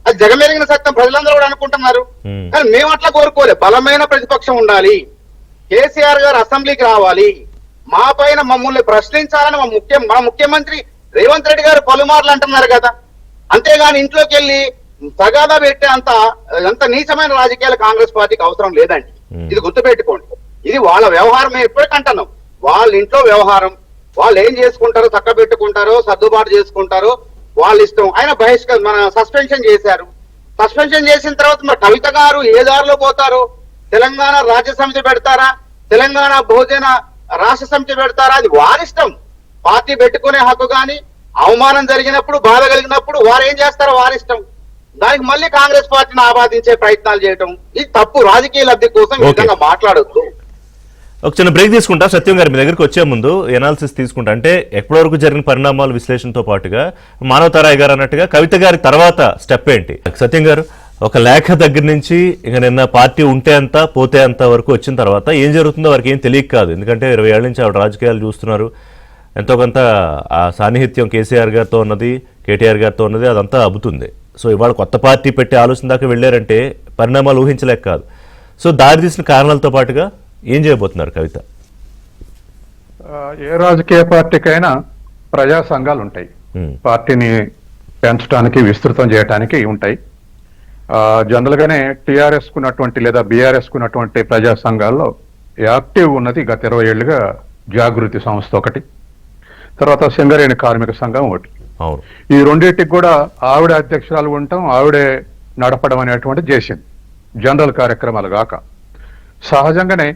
అది జగమెరిగిన సత్యం, ప్రజలందరూ కూడా అనుకుంటున్నారు. కానీ మేము అట్లా కోరుకోలే. బలమైన ప్రతిపక్షం ఉండాలి, కేసీఆర్ గారు అసెంబ్లీకి రావాలి, మా పైన మమ్మల్ని ప్రశ్నించాలని మా ముఖ్యమంత్రి రేవంత్ రెడ్డి గారు పలుమార్లు అంటున్నారు కదా. అంతేగాని ఇంట్లోకి వెళ్ళి తగాదా పెట్టే అంత నీచమైన రాజకీయాలు కాంగ్రెస్ పార్టీకి అవసరం లేదండి. ఇది గుర్తుపెట్టుకోండి. ఇది వాళ్ళ వ్యవహారం. మేము ఎప్పటికంటున్నాం, వాళ్ళ ఇంట్లో వ్యవహారం, వాళ్ళు ఏం చేసుకుంటారో, చక్క పెట్టుకుంటారో, సర్దుబాటు చేసుకుంటారో వాళ్ళ ఇష్టం. ఆయన మన సస్పెన్షన్ చేశారు. సస్పెన్షన్ చేసిన తర్వాత మరి కవిత గారు ఏ దారిలో పోతారో, తెలంగాణ రాజ్య సమితి పెడతారా, తెలంగాణ బహుజన రాష్ట్ర సమితి పెడతారా, అది వారిష్టం. పార్టీ పెట్టుకునే హక్కు కానీ, అవమానం జరిగినప్పుడు, బాధ కలిగినప్పుడు వారు ఏం చేస్తారో వారిష్టం. దానికి మళ్ళీ కాంగ్రెస్ పార్టీని ఆపాదించే ప్రయత్నాలు చేయటం ఇది తప్పు. రాజకీయ లబ్ధి కోసం ఈ విధంగా మాట్లాడొద్దు. ఒక చిన్న బ్రేక్ తీసుకుంటా. సత్యం గారు మీ దగ్గరికి వచ్చే ముందు ఎనాలిసిస్ తీసుకుంటా, అంటే ఎప్పటివరకు జరిగిన పరిణామాల విశ్లేషణతో పాటుగా మానవతారాయ్ గారు అన్నట్టుగా కవిత గారి తర్వాత స్టెప్ ఏంటి? సత్యం గారు, ఒక లేఖ దగ్గర నుంచి ఇక నిన్న పార్టీ ఉంటే అంత పోతే అంత వరకు వచ్చిన తర్వాత ఏం జరుగుతుందో వారికి ఏం తెలియక కాదు. ఎందుకంటే 20 ఏళ్ల నుంచి ఆవిడ రాజకీయాలు చూస్తున్నారు. ఎంతో కొంత ఆ సాన్నిహిత్యం కేసీఆర్ గారితో ఉన్నది, కేటీఆర్ గారితో ఉన్నది, అదంతా అబ్బుతుంది. సో ఇవాళ కొత్త పార్టీ పెట్టే ఆలోచన దాకా వెళ్ళారంటే పరిణామాలు ఊహించలేక కాదు. సో దారి తీసిన కారణాలతో పాటుగా ఏం చేయబోతున్నారు కవిత? ఏ రాజకీయ పార్టీకైనా ప్రజా సంఘాలు ఉంటాయి, పార్టీని పెంచడానికి, విస్తృతం చేయడానికి ఉంటాయి. జనరల్ గానే టిఆర్ఎస్ కున్నటువంటి లేదా బీఆర్ఎస్ కున్నటువంటి ప్రజా సంఘాల్లో యాక్టివ్ ఉన్నది గత 20 ఏళ్లుగా జాగృతి సంస్థ ఒకటి, తర్వాత సింగరేణి కార్మిక సంఘం ఒకటి. ఈ రెండింటికి కూడా ఆవిడ అధ్యక్షురాలు ఉండటం, ఆవిడే నడపడం అనేటువంటి చేసింది, జనరల్ కార్యక్రమాలు కాక. సహజంగానే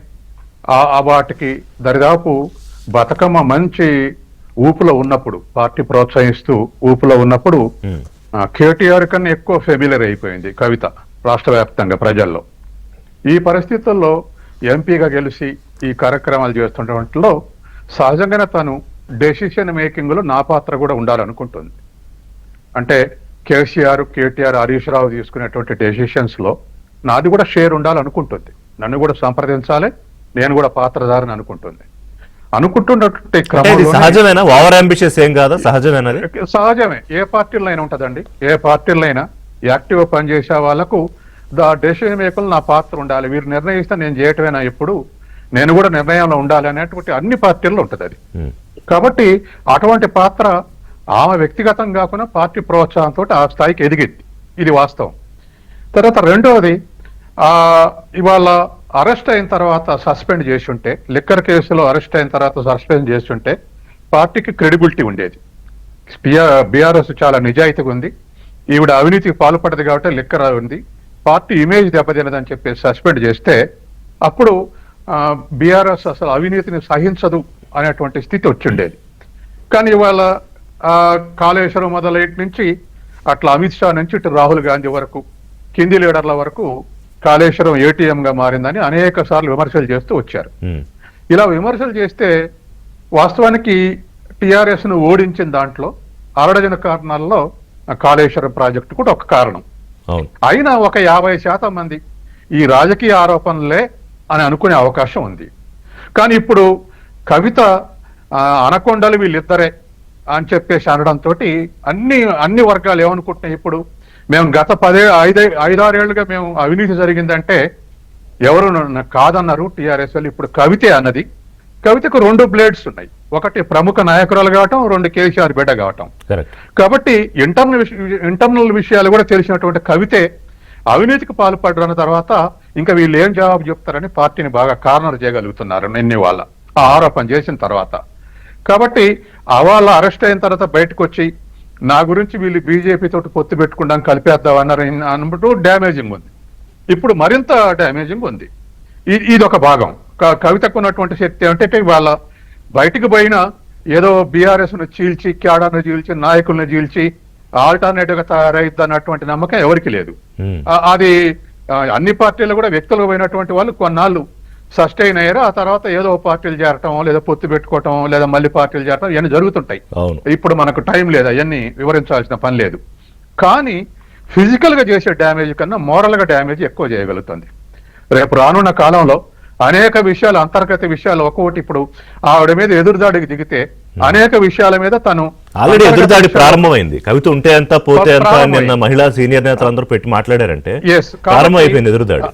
వాటికి దరిదాపు బతుకమ్మ మంచి ఊపులో ఉన్నప్పుడు, పార్టీ ప్రోత్సహిస్తూ ఊపులో ఉన్నప్పుడు కేటీఆర్ కన్నా ఎక్కువ ఫెమిలియర్ అయిపోయింది కవిత రాష్ట్ర వ్యాప్తంగా ప్రజల్లో. ఈ పరిస్థితుల్లో ఎంపీగా గెలిచి ఈ కార్యక్రమాలు చేస్తుండటంలో సహజంగానే తను డెసిషన్ మేకింగ్ లో నా పాత్ర కూడా ఉండాలనుకుంటుంది. అంటే కేసీఆర్, కేటీఆర్, హరీష్ రావు తీసుకునేటువంటి డెసిషన్స్ లో నాది కూడా షేర్ ఉండాలనుకుంటుంది. నన్ను కూడా సంప్రదించాలి, నేను కూడా పాత్రధారని అనుకుంటుంది. అనుకుంటున్నటువంటి సహజమేనా? ఓవర్ అంబిషియస్ ఏం కాదా? సహజమేనా? సహజమే. ఏ పార్టీలో అయినా ఉంటుందండి. ఏ పార్టీలో అయినా యాక్టివ్ పనిచేసే వాళ్ళకు డెసిషన్ మేకర్లు నా పాత్ర ఉండాలి. వీరు నిర్ణయిస్తే నేను చేయటమేనా, ఎప్పుడు నేను కూడా నిర్ణయంలో ఉండాలి అనేటువంటి అన్ని పార్టీల్లో ఉంటుంది అది. కాబట్టి అటువంటి పాత్ర ఆమె వ్యక్తిగతం కాకుండా పార్టీ ప్రోత్సాహంతో ఆ స్థాయికి ఎదిగింది, ఇది వాస్తవం. తర్వాత రెండవది, ఇవాళ అరెస్ట్ అయిన తర్వాత సస్పెండ్ చేసి ఉంటే, లిక్కర్ కేసులో అరెస్ట్ అయిన తర్వాత సస్పెండ్ చేసి ఉంటే పార్టీకి క్రెడిబిలిటీ ఉండేది. బీఆర్ఎస్ చాలా నిజాయితీగా ఉంది, ఈవిడ అవినీతికి పాల్పడదు కాబట్టి లిక్కర్ ఉంది, పార్టీ ఇమేజ్ దెబ్బతినదని చెప్పి సస్పెండ్ చేస్తే అప్పుడు బీఆర్ఎస్ అసలు అవినీతిని సహించదు అనేటువంటి స్థితి వచ్చిండేది. కానీ ఇవాళ కాళేశ్వరం మొదలైన నుంచి అట్లా అమిత్ షా నుంచి ఇటు రాహుల్ గాంధీ వరకు కింది లీడర్ల వరకు కాళేశ్వరం ఏటీఎం గా మారిందని అనేక సార్లు విమర్శలు చేస్తూ వచ్చారు. ఇలా విమర్శలు చేస్తే వాస్తవానికి టిఆర్ఎస్ ను ఓడించిన దాంట్లో అరడజన కారణాల్లో కాళేశ్వరం ప్రాజెక్టు కూడా ఒక కారణం. అయినా ఒక 50% మంది ఈ రాజకీయ ఆరోపణలే అని అనుకునే అవకాశం ఉంది. కానీ ఇప్పుడు కవిత అనకొండలు వీళ్ళిద్దరే అని చెప్పేసి అనడంతో అన్ని వర్గాలు ఏమనుకుంటున్నాయి, ఇప్పుడు మేము గత 5-6 ఏళ్లుగా మేము అవినీతి జరిగిందంటే ఎవరు కాదన్నారు టిఆర్ఎస్ వాళ్ళు, ఇప్పుడు కవితే అన్నది. కవితకు 2 బ్లేడ్స్ ఉన్నాయి, ఒకటి ప్రముఖ నాయకురాలు కావటం, 2 కేసీఆర్ బిడ్డ కావటం. కాబట్టి ఇంటర్నల్ విషయాలు కూడా తెలిసినటువంటి కవితే అవినీతికి పాల్పడ్డన్న తర్వాత ఇంకా వీళ్ళు ఏం జవాబు చెప్తారని పార్టీని బాగా కార్నర్ చేయగలుగుతున్నారు నిన్న వాళ్ళ ఆ ఆరోపణ చేసిన తర్వాత. కాబట్టి వాళ్ళ అరెస్ట్ అయిన తర్వాత బయటకు వచ్చి నా గురించి వీళ్ళు బీజేపీ తోటి పొత్తు పెట్టుకుంటాం కలిపేద్దాం అన్నారు అన్నట్టు డ్యామేజింగ్ ఉంది. ఇప్పుడు మరింత డ్యామేజింగ్ ఉంది. ఇది ఒక భాగం. కవితకు ఉన్నటువంటి శక్తి అంటే వాళ్ళ బయటికి పోయిన ఏదో బీఆర్ఎస్ ను చీల్చి, క్యాడర్ను చీల్చి, నాయకులను చీల్చి ఆల్టర్నేటివ్ గా తయారైద్ది అన్నటువంటి నమ్మకం ఎవరికి లేదు. అది అన్ని పార్టీలు కూడా వ్యక్తులు పోయినటువంటి వాళ్ళు కొన్నాళ్ళు సస్టైన్ అయ్యారు. ఆ తర్వాత ఏదో పార్టీలు చేరటం, లేదా పొత్తు పెట్టుకోవటం, లేదా మళ్ళీ పార్టీలు చేరటం ఇవన్నీ జరుగుతుంటాయి. ఇప్పుడు మనకు టైం లేదు, అవన్నీ వివరించాల్సిన పని లేదు. కానీ ఫిజికల్ గా చేసే డ్యామేజ్ కన్నా మోరల్ గా డ్యామేజ్ ఎక్కువ చేయగలుగుతుంది. రేపు రానున్న కాలంలో అనేక విషయాలు, అంతర్గత విషయాలు ఒక్కొక్కటి, ఇప్పుడు ఆవిడ మీద ఎదురుదాడికి దిగితే అనేక విషయాల మీద తను ఆల్రెడీ ఎదురుదాడి ప్రారంభమైంది. కవిత ఉంటే ఎంత పోతే ఎంత నిన్న మహిళా సీనియర్ నేతలందరూ పెట్టి మాట్లాడారంటే ప్రారంభమైపోయింది, ఎదురుదాడి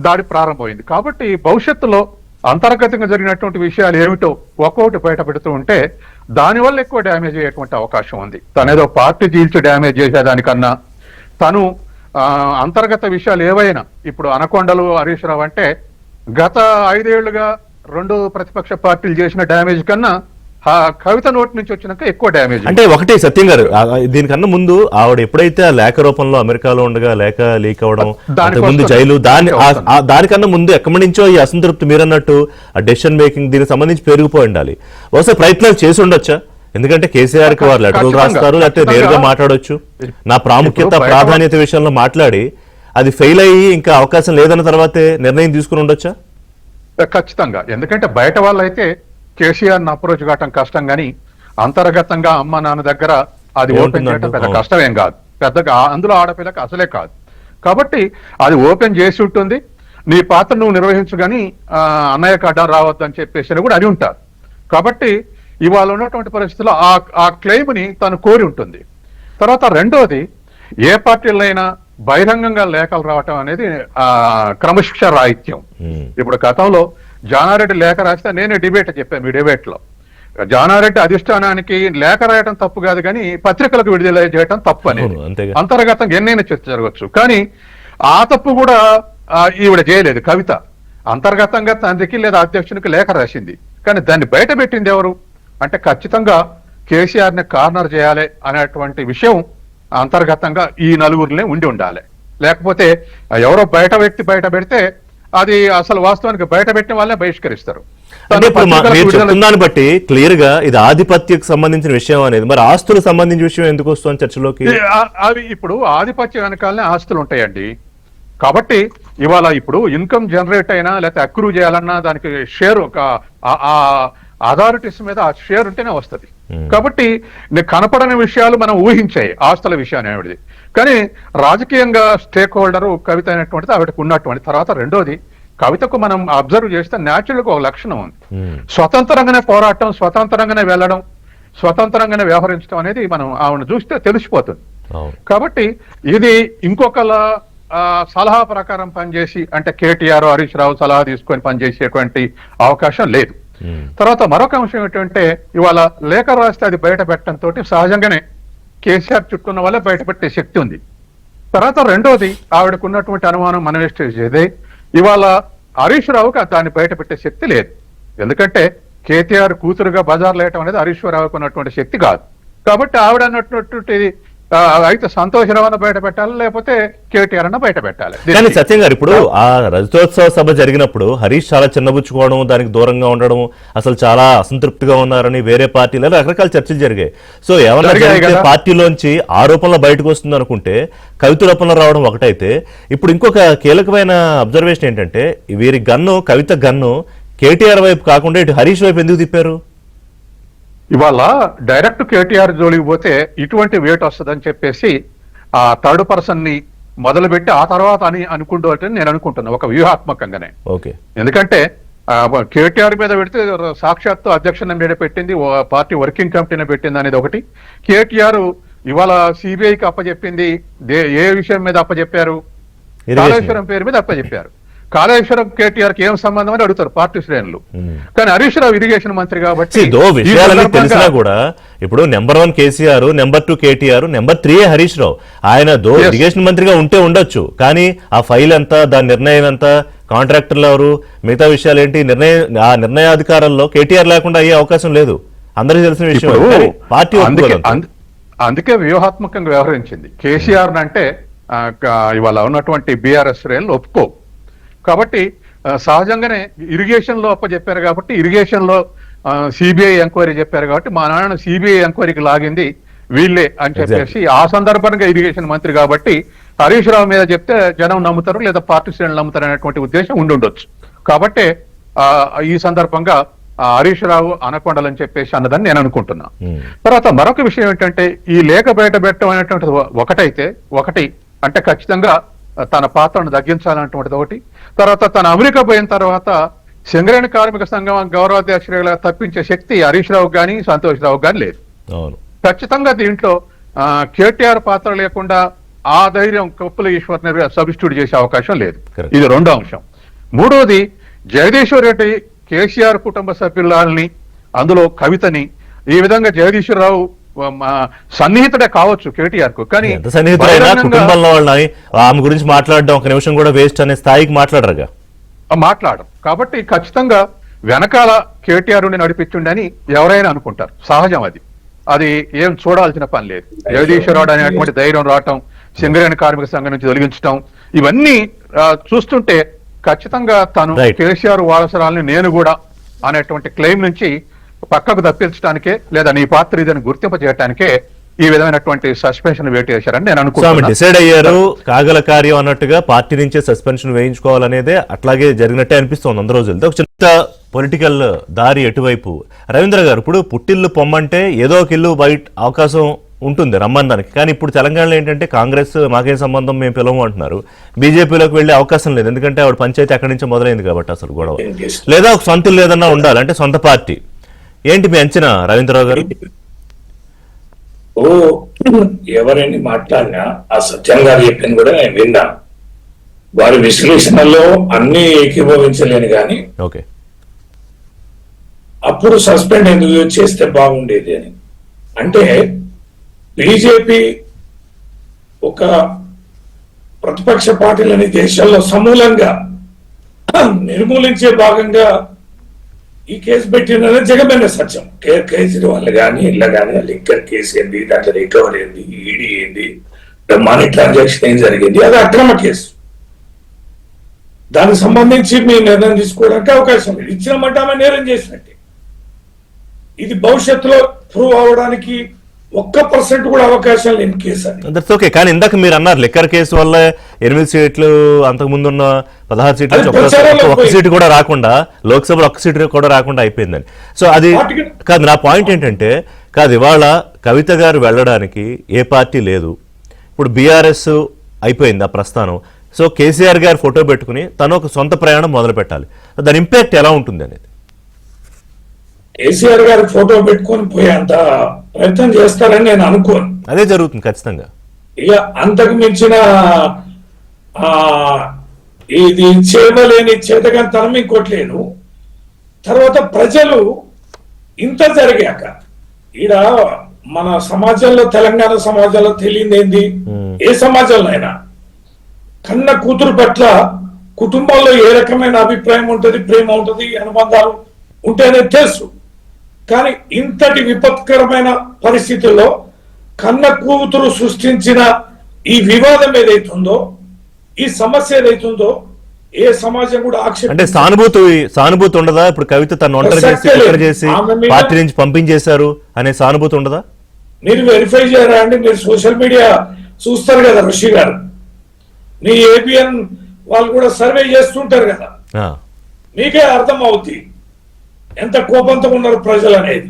దాడి ప్రారంభమైంది. కాబట్టి భవిష్యత్తులో అంతర్గతంగా జరిగినటువంటి విషయాలు ఏమిటో ఒక్కొక్కటి బయట పెడుతూ ఉంటే దానివల్ల ఎక్కువ డ్యామేజ్ అయ్యేటువంటి అవకాశం ఉంది. తనేదో పార్టీ చీల్చి డ్యామేజ్ చేసేదానికన్నా తను అంతర్గత విషయాలు ఏవైనా, ఇప్పుడు అనకొండలు, హరీష్ రావు అంటే గత 5 ఏళ్లుగా 2 ప్రతిపక్ష పార్టీలు చేసిన డ్యామేజ్ కన్నా కవిత నోటి నుంచి వచ్చినాక ఎక్కువ డ్యామేజ్. అంటే ఒకటి సత్యం గారు, దీనికన్నా ముందు ఆవిడ ఎప్పుడైతే ఆ లేఖ రూపంలో అమెరికాలో ఉండగా లేఖ లీక్ అవడం, ముందు జైలు, దానికన్నా ముందు ఎక్కడి నుంచో ఈ అసంతృప్తి మీరన్నట్టు ఆ డెసిషన్ మేకింగ్ దీనికి సంబంధించి పెరిగిపోయి ఉండాలి. బహుశా ప్రయత్నాలు చేసి ఉండొచ్చా? ఎందుకంటే కేసీఆర్ కి వారు లెటర్లు రాస్తారు, లేకపోతే నేరుగా మాట్లాడొచ్చు. నా ప్రాముఖ్యత, ప్రాధాన్యత విషయంలో మాట్లాడి అది ఫెయిల్ అయ్యి ఇంకా అవకాశం లేదన్న తర్వాతే నిర్ణయం తీసుకుని ఉండొచ్చా? ఖచ్చితంగా. ఎందుకంటే బయట వాళ్ళు అయితే కేసీఆర్ అప్రోచ్ కావటం కష్టం, కానీ అంతర్గతంగా అమ్మ నాన్న దగ్గర అది ఓపెన్ చేయడం పెద్ద కష్టమేం కాదు. పెద్దగా అందులో ఆడపిల్లకి అసలే కాదు. కాబట్టి అది ఓపెన్ చేసి ఉంటుంది. నీ పాత్ర నువ్వు నిర్వహించు, కానీ అన్నయ్య అడ్డం రావద్దు అని చెప్పేసి కూడా అని ఉంటారు. కాబట్టి ఇవాళ ఉన్నటువంటి పరిస్థితుల్లో ఆ క్లెయిమ్ ని తను కోరి ఉంటుంది. తర్వాత రెండోది, ఏ పార్టీలైనా బహిరంగంగా లేఖలు రావటం అనేది క్రమశిక్షణ రాహిత్యం. ఇప్పుడు గతంలో జానారెడ్డి లేఖ రాస్తే నేనే డిబేట్ చెప్పాను. ఈ డిబేట్ లో జానారెడ్డి అధిష్టానానికి లేఖ రాయటం తప్పు కాదు, కానీ పత్రికలకు విడుదల చేయటం తప్పు అనేది అంతర్గతంగా ఎన్నైనా చర్చ జరగచ్చు. కానీ ఆ తప్పు కూడా ఈవిడ చేయలేదు. కవిత అంతర్గతంగా తండ్రికి లేదా అధ్యక్షునికి లేఖ రాసింది, కానీ దాన్ని బయట పెట్టింది ఎవరు అంటే ఖచ్చితంగా కేసీఆర్ ని కార్నర్ చేయాలి అనేటువంటి విషయం అంతర్గతంగా ఈ నలుగురినే ఉండి ఉండాలి. లేకపోతే ఎవరో బయట వ్యక్తి బయట పెడితే అది అసలు వాస్తవానికి బయట పెట్టిన వాళ్ళే బహిష్కరిస్తారు. అంటే ఇప్పుడు మీరు చెప్తున్నాను బట్టి క్లియర్ గా ఇది ఆధిపత్యకు సంబంధించిన విషయం అనేది, మరి ఆస్తులకు సంబంధించిన విషయం ఎందుకు వస్తుంది చర్చలోకి? అవి ఇప్పుడు ఆధిపత్యం వెనకాలనే ఆస్తులు ఉంటాయండి. కాబట్టి ఇవాళ ఇప్పుడు ఇన్కమ్ జనరేట్ అయినా లేకపోతే అక్రూ చేయాలన్నా దానికి షేర్, ఒక అథారిటీస్ మీద ఆ షేర్ ఉంటేనే వస్తుంది. కాబట్టి కనపడని విషయాలు మనం ఊహించాయి ఆస్తుల విషయాన్ని ఆవిడది. కానీ రాజకీయంగా స్టేక్ హోల్డర్ కవిత అయినటువంటిది ఆవిడకు ఉన్నటువంటి. తర్వాత రెండోది, కవితకు మనం అబ్జర్వ్ చేస్తే న్యాచురల్ గా ఒక లక్షణం ఉంది. స్వతంత్రంగానే పోరాటం, స్వతంత్రంగానే వెళ్ళడం, స్వతంత్రంగానే వ్యవహరించడం అనేది మనం ఆవిడ చూస్తే తెలిసిపోతుంది. కాబట్టి ఇది ఇంకొకళ్ళ సలహా ప్రకారం పనిచేసి, అంటే కేటీఆర్, హరీష్ రావు సలహా తీసుకొని పనిచేసేటువంటి అవకాశం లేదు. తర్వాత మరొక అంశం ఏంటంటే, ఇవాళ లేఖ రాస్తే అది బయట పెట్టడంతో సహజంగానే కేసీఆర్ చుట్టున్న వల్ల బయట పెట్టే శక్తి ఉంది. తర్వాత రెండోది, ఆవిడకు ఉన్నటువంటి అనుమానం మనవేస్ట్ చేదే, ఇవాళ హరీష్ రావుకి దాన్ని బయట పెట్టే శక్తి లేదు. ఎందుకంటే కేటీఆర్ కూతురుగా బజార్లు వేయటం అనేది హరీష్ రావుకు ఉన్నటువంటి శక్తి కాదు. కాబట్టి ఆవిడ అన్నటువంటి అయితే సంతోషరావు అన్న బయట పెట్టాలి, లేకపోతే కేటీఆర్ అన్న బయట పెట్టాలి. కానీ సత్యం గారు, ఇప్పుడు ఆ రజతోత్సవ సభ జరిగినప్పుడు హరీష్ చాలా చిన్నబుచ్చుకోవడం, దానికి దూరంగా ఉండడం, అసలు చాలా అసంతృప్తిగా ఉన్నారని వేరే పార్టీలలో రకరకాల చర్చలు జరిగాయి. సో ఏమన్నా పార్టీలోంచి ఆరోపణలు బయటకు వస్తుంది అనుకుంటే కవిత రూపంలో రావడం ఒకటైతే, ఇప్పుడు ఇంకొక కీలకమైన అబ్జర్వేషన్ ఏంటంటే, వీరి గన్ను, కవిత గన్ను కేటీఆర్ వైపు కాకుండా ఇటు హరీష్ వైపు ఎందుకు తిప్పారు? ఇవాళ డైరెక్ట్ కేటీఆర్ జోలికి పోతే ఇటువంటి వేట్ వస్తుందని చెప్పేసి ఆ థర్డ్ పర్సన్ ని మొదలుపెట్టి ఆ తర్వాత అని అనుకుంటూ నేను అనుకుంటున్నా, ఒక వ్యూహాత్మకంగానే. ఎందుకంటే కేటీఆర్ మీద పెడితే సాక్షాత్తు అధ్యక్షుని మీద పెట్టింది, పార్టీ వర్కింగ్ కమిటీని పెట్టింది అనేది ఒకటి. కేటీఆర్ ఇవాళ సిబిఐకి అప్పచెప్పింది ఏ విషయం మీద అప్పచెప్పారు? కాళేశ్వరం పేరు మీద అప్పచెప్పారు. కాళేశ్వరం కేటీఆర్ కి ఏం సంబంధం అని అడుగుతారు పార్టీ శ్రేణులు. కానీ హరీష్ రావు ఇరిగేషన్ మంత్రి కాబట్టి విషయాలన్నీ తెలిసినా కూడా ఇప్పుడు number 1 KCR, number 2 KTR, number 3 Harish Rao. ఆయన ఇరిగేషన్ మంత్రిగా ఉంటే ఉండొచ్చు, కానీ ఆ ఫైల్ ఎంత, దాని నిర్ణయం ఎంత, కాంట్రాక్టర్లు ఎవరు, మిగతా విషయాలు ఏంటి, ఆ నిర్ణయాధికారంలో కేటీఆర్ లేకుండా అయ్యే అవకాశం లేదు. అందరికీ తెలిసిన విషయం. పార్టీ అందుకే వ్యూహాత్మకంగా వ్యవహరించింది. కేసీఆర్ అంటే ఇవాళ ఉన్నటువంటి బీఆర్ఎస్ శ్రేణులు ఒప్పుకో. కాబట్టి సహజంగానే ఇరిగేషన్ లో చెప్పారు కాబట్టి ఇరిగేషన్ లో సిబిఐ ఎంక్వైరీ చెప్పారు కాబట్టి మా నాన్న సిబిఐ ఎంక్వైరీకి లాగింది వీళ్ళే అని చెప్పేసి ఆ సందర్భంగా ఇరిగేషన్ మంత్రి కాబట్టి హరీష్ రావు మీద చెప్తే జనం నమ్ముతారు లేదా పార్టీ శ్రేణులు నమ్ముతారు అనేటువంటి ఉద్దేశం ఉండొచ్చు. కాబట్టి ఈ సందర్భంగా హరీష్ రావు అనకొండలని చెప్పేసి అన్నదని నేను అనుకుంటున్నా. తర్వాత మరొక విషయం ఏంటంటే ఈ లేఖ బయట పెట్టడం అనేటువంటిది ఒకటి అంటే ఖచ్చితంగా తన పాత్రను తగ్గించాలన్నటువంటిది ఒకటి. తర్వాత తన అమెరికా పోయిన తర్వాత సింగరేణి కార్మిక సంఘం గౌరవాధ్యక్షుడిగా తప్పించే శక్తి హరీష్ రావు కానీ సంతోష్ రావు కానీ లేదు. ఖచ్చితంగా దీంట్లో కేటీఆర్ పాత్ర లేకుండా ఆ ధైర్యం కొప్పుల ఈశ్వర్ సబ్స్టిట్యూట్ చేసే అవకాశం లేదు. ఇది రెండో అంశం. మూడోది జగదీశ్వర్ రెడ్డి కేసీఆర్ కుటుంబ సభ్యులని అందులో కవితని ఈ విధంగా జగదీశ్వర్ రావు సన్నిహితుడే కావచ్చు కేటీఆర్ కు, కానీ కుటుంబంలో వాళ్ళని ఆమె గురించి మాట్లాడడం ఒక నిమిషం కూడా వేస్ట్ అనే స్థాయికి మాట్లాడరు. కాబట్టి ఖచ్చితంగా వెనకాల కేటీఆర్ నడిపించుండని ఎవరైనా అనుకుంటారు. సహజం, అది ఏం చూడాల్సిన పని లేదు. జగదీశ్వరరావు అనేటువంటి ధైర్యం రావటం, సింగరేణి కార్మిక సంఘం నుంచి తొలగించడం, ఇవన్నీ చూస్తుంటే ఖచ్చితంగా తను కేసీఆర్ వారసురాలని నేను కూడా అనేటువంటి క్లెయిమ్ నుంచి పక్కకు తప్పించడానికే లేదా నీ పాత్ర ఇదని గుర్తింప చేయడానికే ఈ విధమైనటువంటి సస్పెన్షన్ వేటు చేశారని నేను అనుకుంటున్నాను. డిసైడ్ అయ్యారు కాగల కార్యం అన్నట్టుగా పార్టీ నుంచే సస్పెన్షన్ వేయించుకోవాలనేదే అట్లాగే జరిగినట్టే అనిపిస్తోంది అందరు రోజులతో. ఒక చిన్న పొలిటికల్ దారి ఎటువైపు రవీంద్ర గారు, ఇప్పుడు పుట్టిల్లు పొమ్మంటే ఏదో ఒక ఇల్లు బయట అవకాశం ఉంటుంది రమ్మనడానికి, కానీ ఇప్పుడు తెలంగాణలో ఏంటంటే కాంగ్రెస్ మాకేం సంబంధం మేము పిలవము అంటున్నారు, బీజేపీలోకి వెళ్ళే అవకాశం లేదు ఎందుకంటే ఆవిడ పంచాయతీ అక్కడి నుంచి మొదలైంది కాబట్టి అసలు గొడవ, లేదా ఒక సొంత ఇల్లు ఏదన్నా ఉండాలి అంటే సొంత పార్టీ. ఏంటి మీ అంచనా రవీంద్రరావు గారు? ఎవరైనా మాట్లాడినా ఆ సత్యం గారు చెప్పింది కూడా నేను విన్నా. వారి విశ్లేషణలో అన్ని ఏకీభవించలేను కానీ ఓకే అప్పుడు సస్పెండ్ ఎందుకు చేస్తే బాగుండేది అని. అంటే బీజేపీ ఒక ప్రతిపక్ష పార్టీలని దేశంలో సమూలంగా నిర్మూలించే భాగంగా ఈ కేసు పెట్టిన జగమైన సత్యం. కేజ్రీవాల్ కానీ ఇళ్ళ కానీ లిక్కర్ కేసు ఏంది, దాంట్లో రికవరీ ఏంది, ఈడీ ఏంది, మనీ ట్రాన్సాక్షన్ ఏం జరిగింది, అది అక్రమ కేసు. దానికి సంబంధించి మీ నిర్ణయం తీసుకోవడానికి అవకాశం లేదు. ఇచ్చినమంటే ఆమె నేరం చేసినట్టే. ఇది భవిష్యత్తులో ప్రూవ్ అవడానికి 1% కూడా అవకాశం లేని కేసు అది. ఓకే, కానీ ఇందాక మీరు అన్నారు లిక్కర్ కేసు వల్ల 8 సీట్లు, అంతకు ముందు ఉన్న 16 సీట్లు ఒక్క సీటు కూడా రాకుండా, లోక్సభలో ఒక్క సీటు కూడా రాకుండా అయిపోయిందని. సో అది కాదు నా పాయింట్. ఏంటంటే కాదు ఇవాళ కవిత గారు వెళ్ళడానికి ఏ పార్టీ లేదు, ఇప్పుడు బీఆర్ఎస్ అయిపోయింది ఆ ప్రస్థానం. సో కేసీఆర్ గారు ఫోటో పెట్టుకుని తను ఒక సొంత ప్రయాణం మొదలు పెట్టాలి, దాని ఇంపాక్ట్ ఎలా ఉంటుంది అనేది. కేసీఆర్ గారు ఫోటో పెట్టుకొని పోయేంత ప్రయత్నం చేస్తారని నేను అనుకోను. అదే జరుగుతుంది ఖచ్చితంగా. ఇక అంతకు మించిన ఇది చేయలేని చేతకంతనం ఇంకోట్లేను. తర్వాత ప్రజలు ఇంత జరిగాక ఈడ మన సమాజంలో, తెలంగాణ సమాజంలో తెలియదు ఏంది, ఏ సమాజంలో అయినా కన్న కూతురు పట్ల కుటుంబంలో ఏ రకమైన అభిప్రాయం ఉంటుంది, ప్రేమ ఉంటుంది, అనుబంధాలు ఉంటేనే తెలుసు. కానీ ఇంతటి విపత్కరమైన పరిస్థితుల్లో కన్న కూతురు సృష్టించిన ఈ వివాదం ఏదైతుందో, ఈ సమస్య ఏదైతుందో ఏ సమాజం కూడా అంటే సానుభూతి ఉండదా? ఇప్పుడు కవిత తను ఒంటరి చేసి పార్టీ నుంచి పంపించేశారు అనే సానుభూతి ఉండదా? మీరు వెరిఫై చేయరా అండి? మీరు సోషల్ మీడియా చూస్తారు కదా ఋషి గారు, మీ ఏబిఎన్ వాళ్ళు కూడా సర్వే చేస్తుంటారు కదా, మీకే అర్థం అవుతుంది ఎంత కోపంతో ఉన్నారు ప్రజలు అనేది,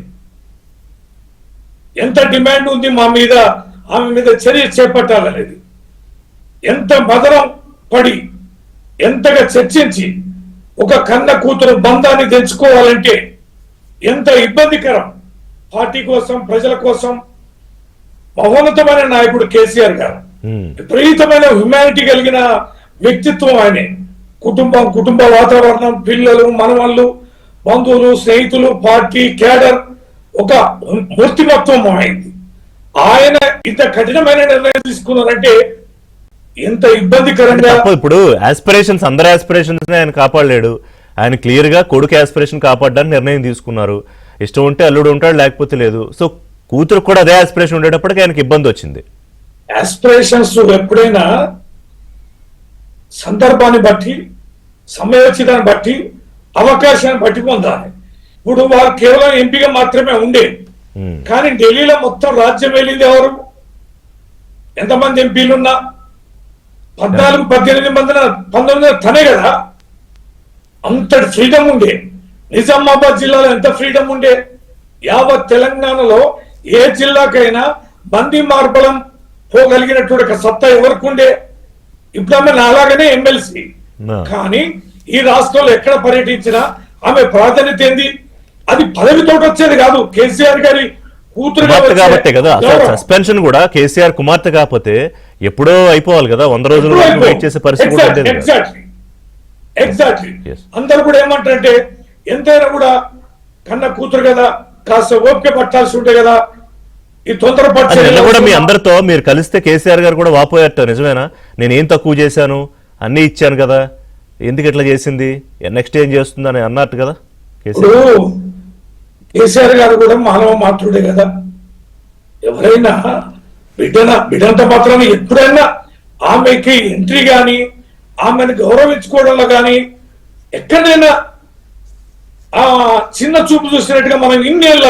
ఎంత డిమాండ్ ఉంది మా మీద, ఆమె మీద చర్య చేపట్టాలనేది, ఎంత మదనం పడి ఎంతగా చర్చించి ఒక కన్న కూతురు బంధాన్ని తెచ్చుకోవాలంటే ఎంత ఇబ్బందికరం. పార్టీ కోసం, ప్రజల కోసం మహోన్నతమైన నాయకుడు కేసీఆర్ గారు, విపరీతమైన హ్యుమానిటీ కలిగిన వ్యక్తిత్వం ఆయనే. కుటుంబ వాతావరణం, పిల్లలు, మనవళ్ళు, బంధువులు, స్నేహితులు, పార్టీ కేడర్, ఒక మూర్తిమత్వం అయింది. ఆయన ఇంత కఠినమైన నిర్ణయం తీసుకున్నారంటే ఎంత ఇబ్బందికరంగా. ఇప్పుడు ఆస్పిరేషన్స్, అందరి ఆస్పిరేషన్స్ ఆయన కాపాడలేడు. ఆయన క్లియర్ గా కొడుకు ఆస్పిరేషన్ కాపాడడానికి నిర్ణయం తీసుకున్నారు. ఇష్టం ఉంటే అల్లుడు ఉంటాడు, లేకపోతే లేదు. సో కూతురు కూడా అదే ఆస్పిరేషన్ ఉండేటప్పటికి ఆయనకి ఇబ్బంది వచ్చింది. ఆస్పిరేషన్స్ ఎప్పుడైనా సందర్భాన్ని బట్టి సమయోచితాన్ని బట్టి అవకాశాన్ని బట్టి పొందాలి. ఇప్పుడు వారు కేవలం ఎంపీగా మాత్రమే ఉండే, కానీ ఢిల్లీలో మొత్తం రాజ్యం వెళ్ళింది ఎవరు? ఎంతమంది ఎంపీలున్నా 14-18 మంది 19 తనే కదా. అంతటి ఫ్రీడమ్ ఉండే. నిజామాబాద్ జిల్లాలో ఎంత ఫ్రీడమ్ ఉండే. యావత్ తెలంగాణలో ఏ జిల్లాకైనా బందీ మార్బలం పోగలిగినటువంటి ఒక సత్తా ఎవరికి ఉండే? ఇప్పుడు ఆమె అలాగనే ఎమ్మెల్సీ. కానీ ఈ రాష్ట్రంలో ఎక్కడ పర్యటించినా ఆమె ప్రాధాన్యత ఏంది? అది పదవితో వచ్చేది కాదు. కేసీఆర్ గారి కూతురు కాబట్టి కదా సస్పెన్షన్ కూడా కేసీఆర్ కుమార్తె కాకపోతే ఎప్పుడో అయిపోవాలి కదా. 100 రోజులు వెయిట్ చేసే పరిస్థితి కూడా ఉండేది. ఎగ్జాక్ట్లీ. అందరు కూడా ఏమంటారంటే ఎంతైనా కూడా కన్న కూతురు కదా, కాస్త ఓపిక పట్టాల్సి ఉంటే కదా, ఈ తొందరపడి కూడా మీ అందరితో మీరు కలిస్తే కేసీఆర్ గారు కూడా వాపోయారట. నిజమేనా? నేను ఏం తక్కువ చేశాను, అన్ని ఇచ్చాను కదా, ఎందుకు ఇట్లా చేసింది, నెక్స్ట్ ఏం చేస్తుంది అని అన్నట్టు కదా కేసీఆర్ గారు కూడా మానవ మాతృడే కదా. ఎవరైనా బిడ్డంత మాత్రం ఎప్పుడైనా ఆమెకి ఎంట్రీ గాని ఆమెను గౌరవించుకోవడంలో గాని ఎక్కడైనా ఆ చిన్న చూపు చూసినట్టుగా మనం ఇన్నేళ్ళ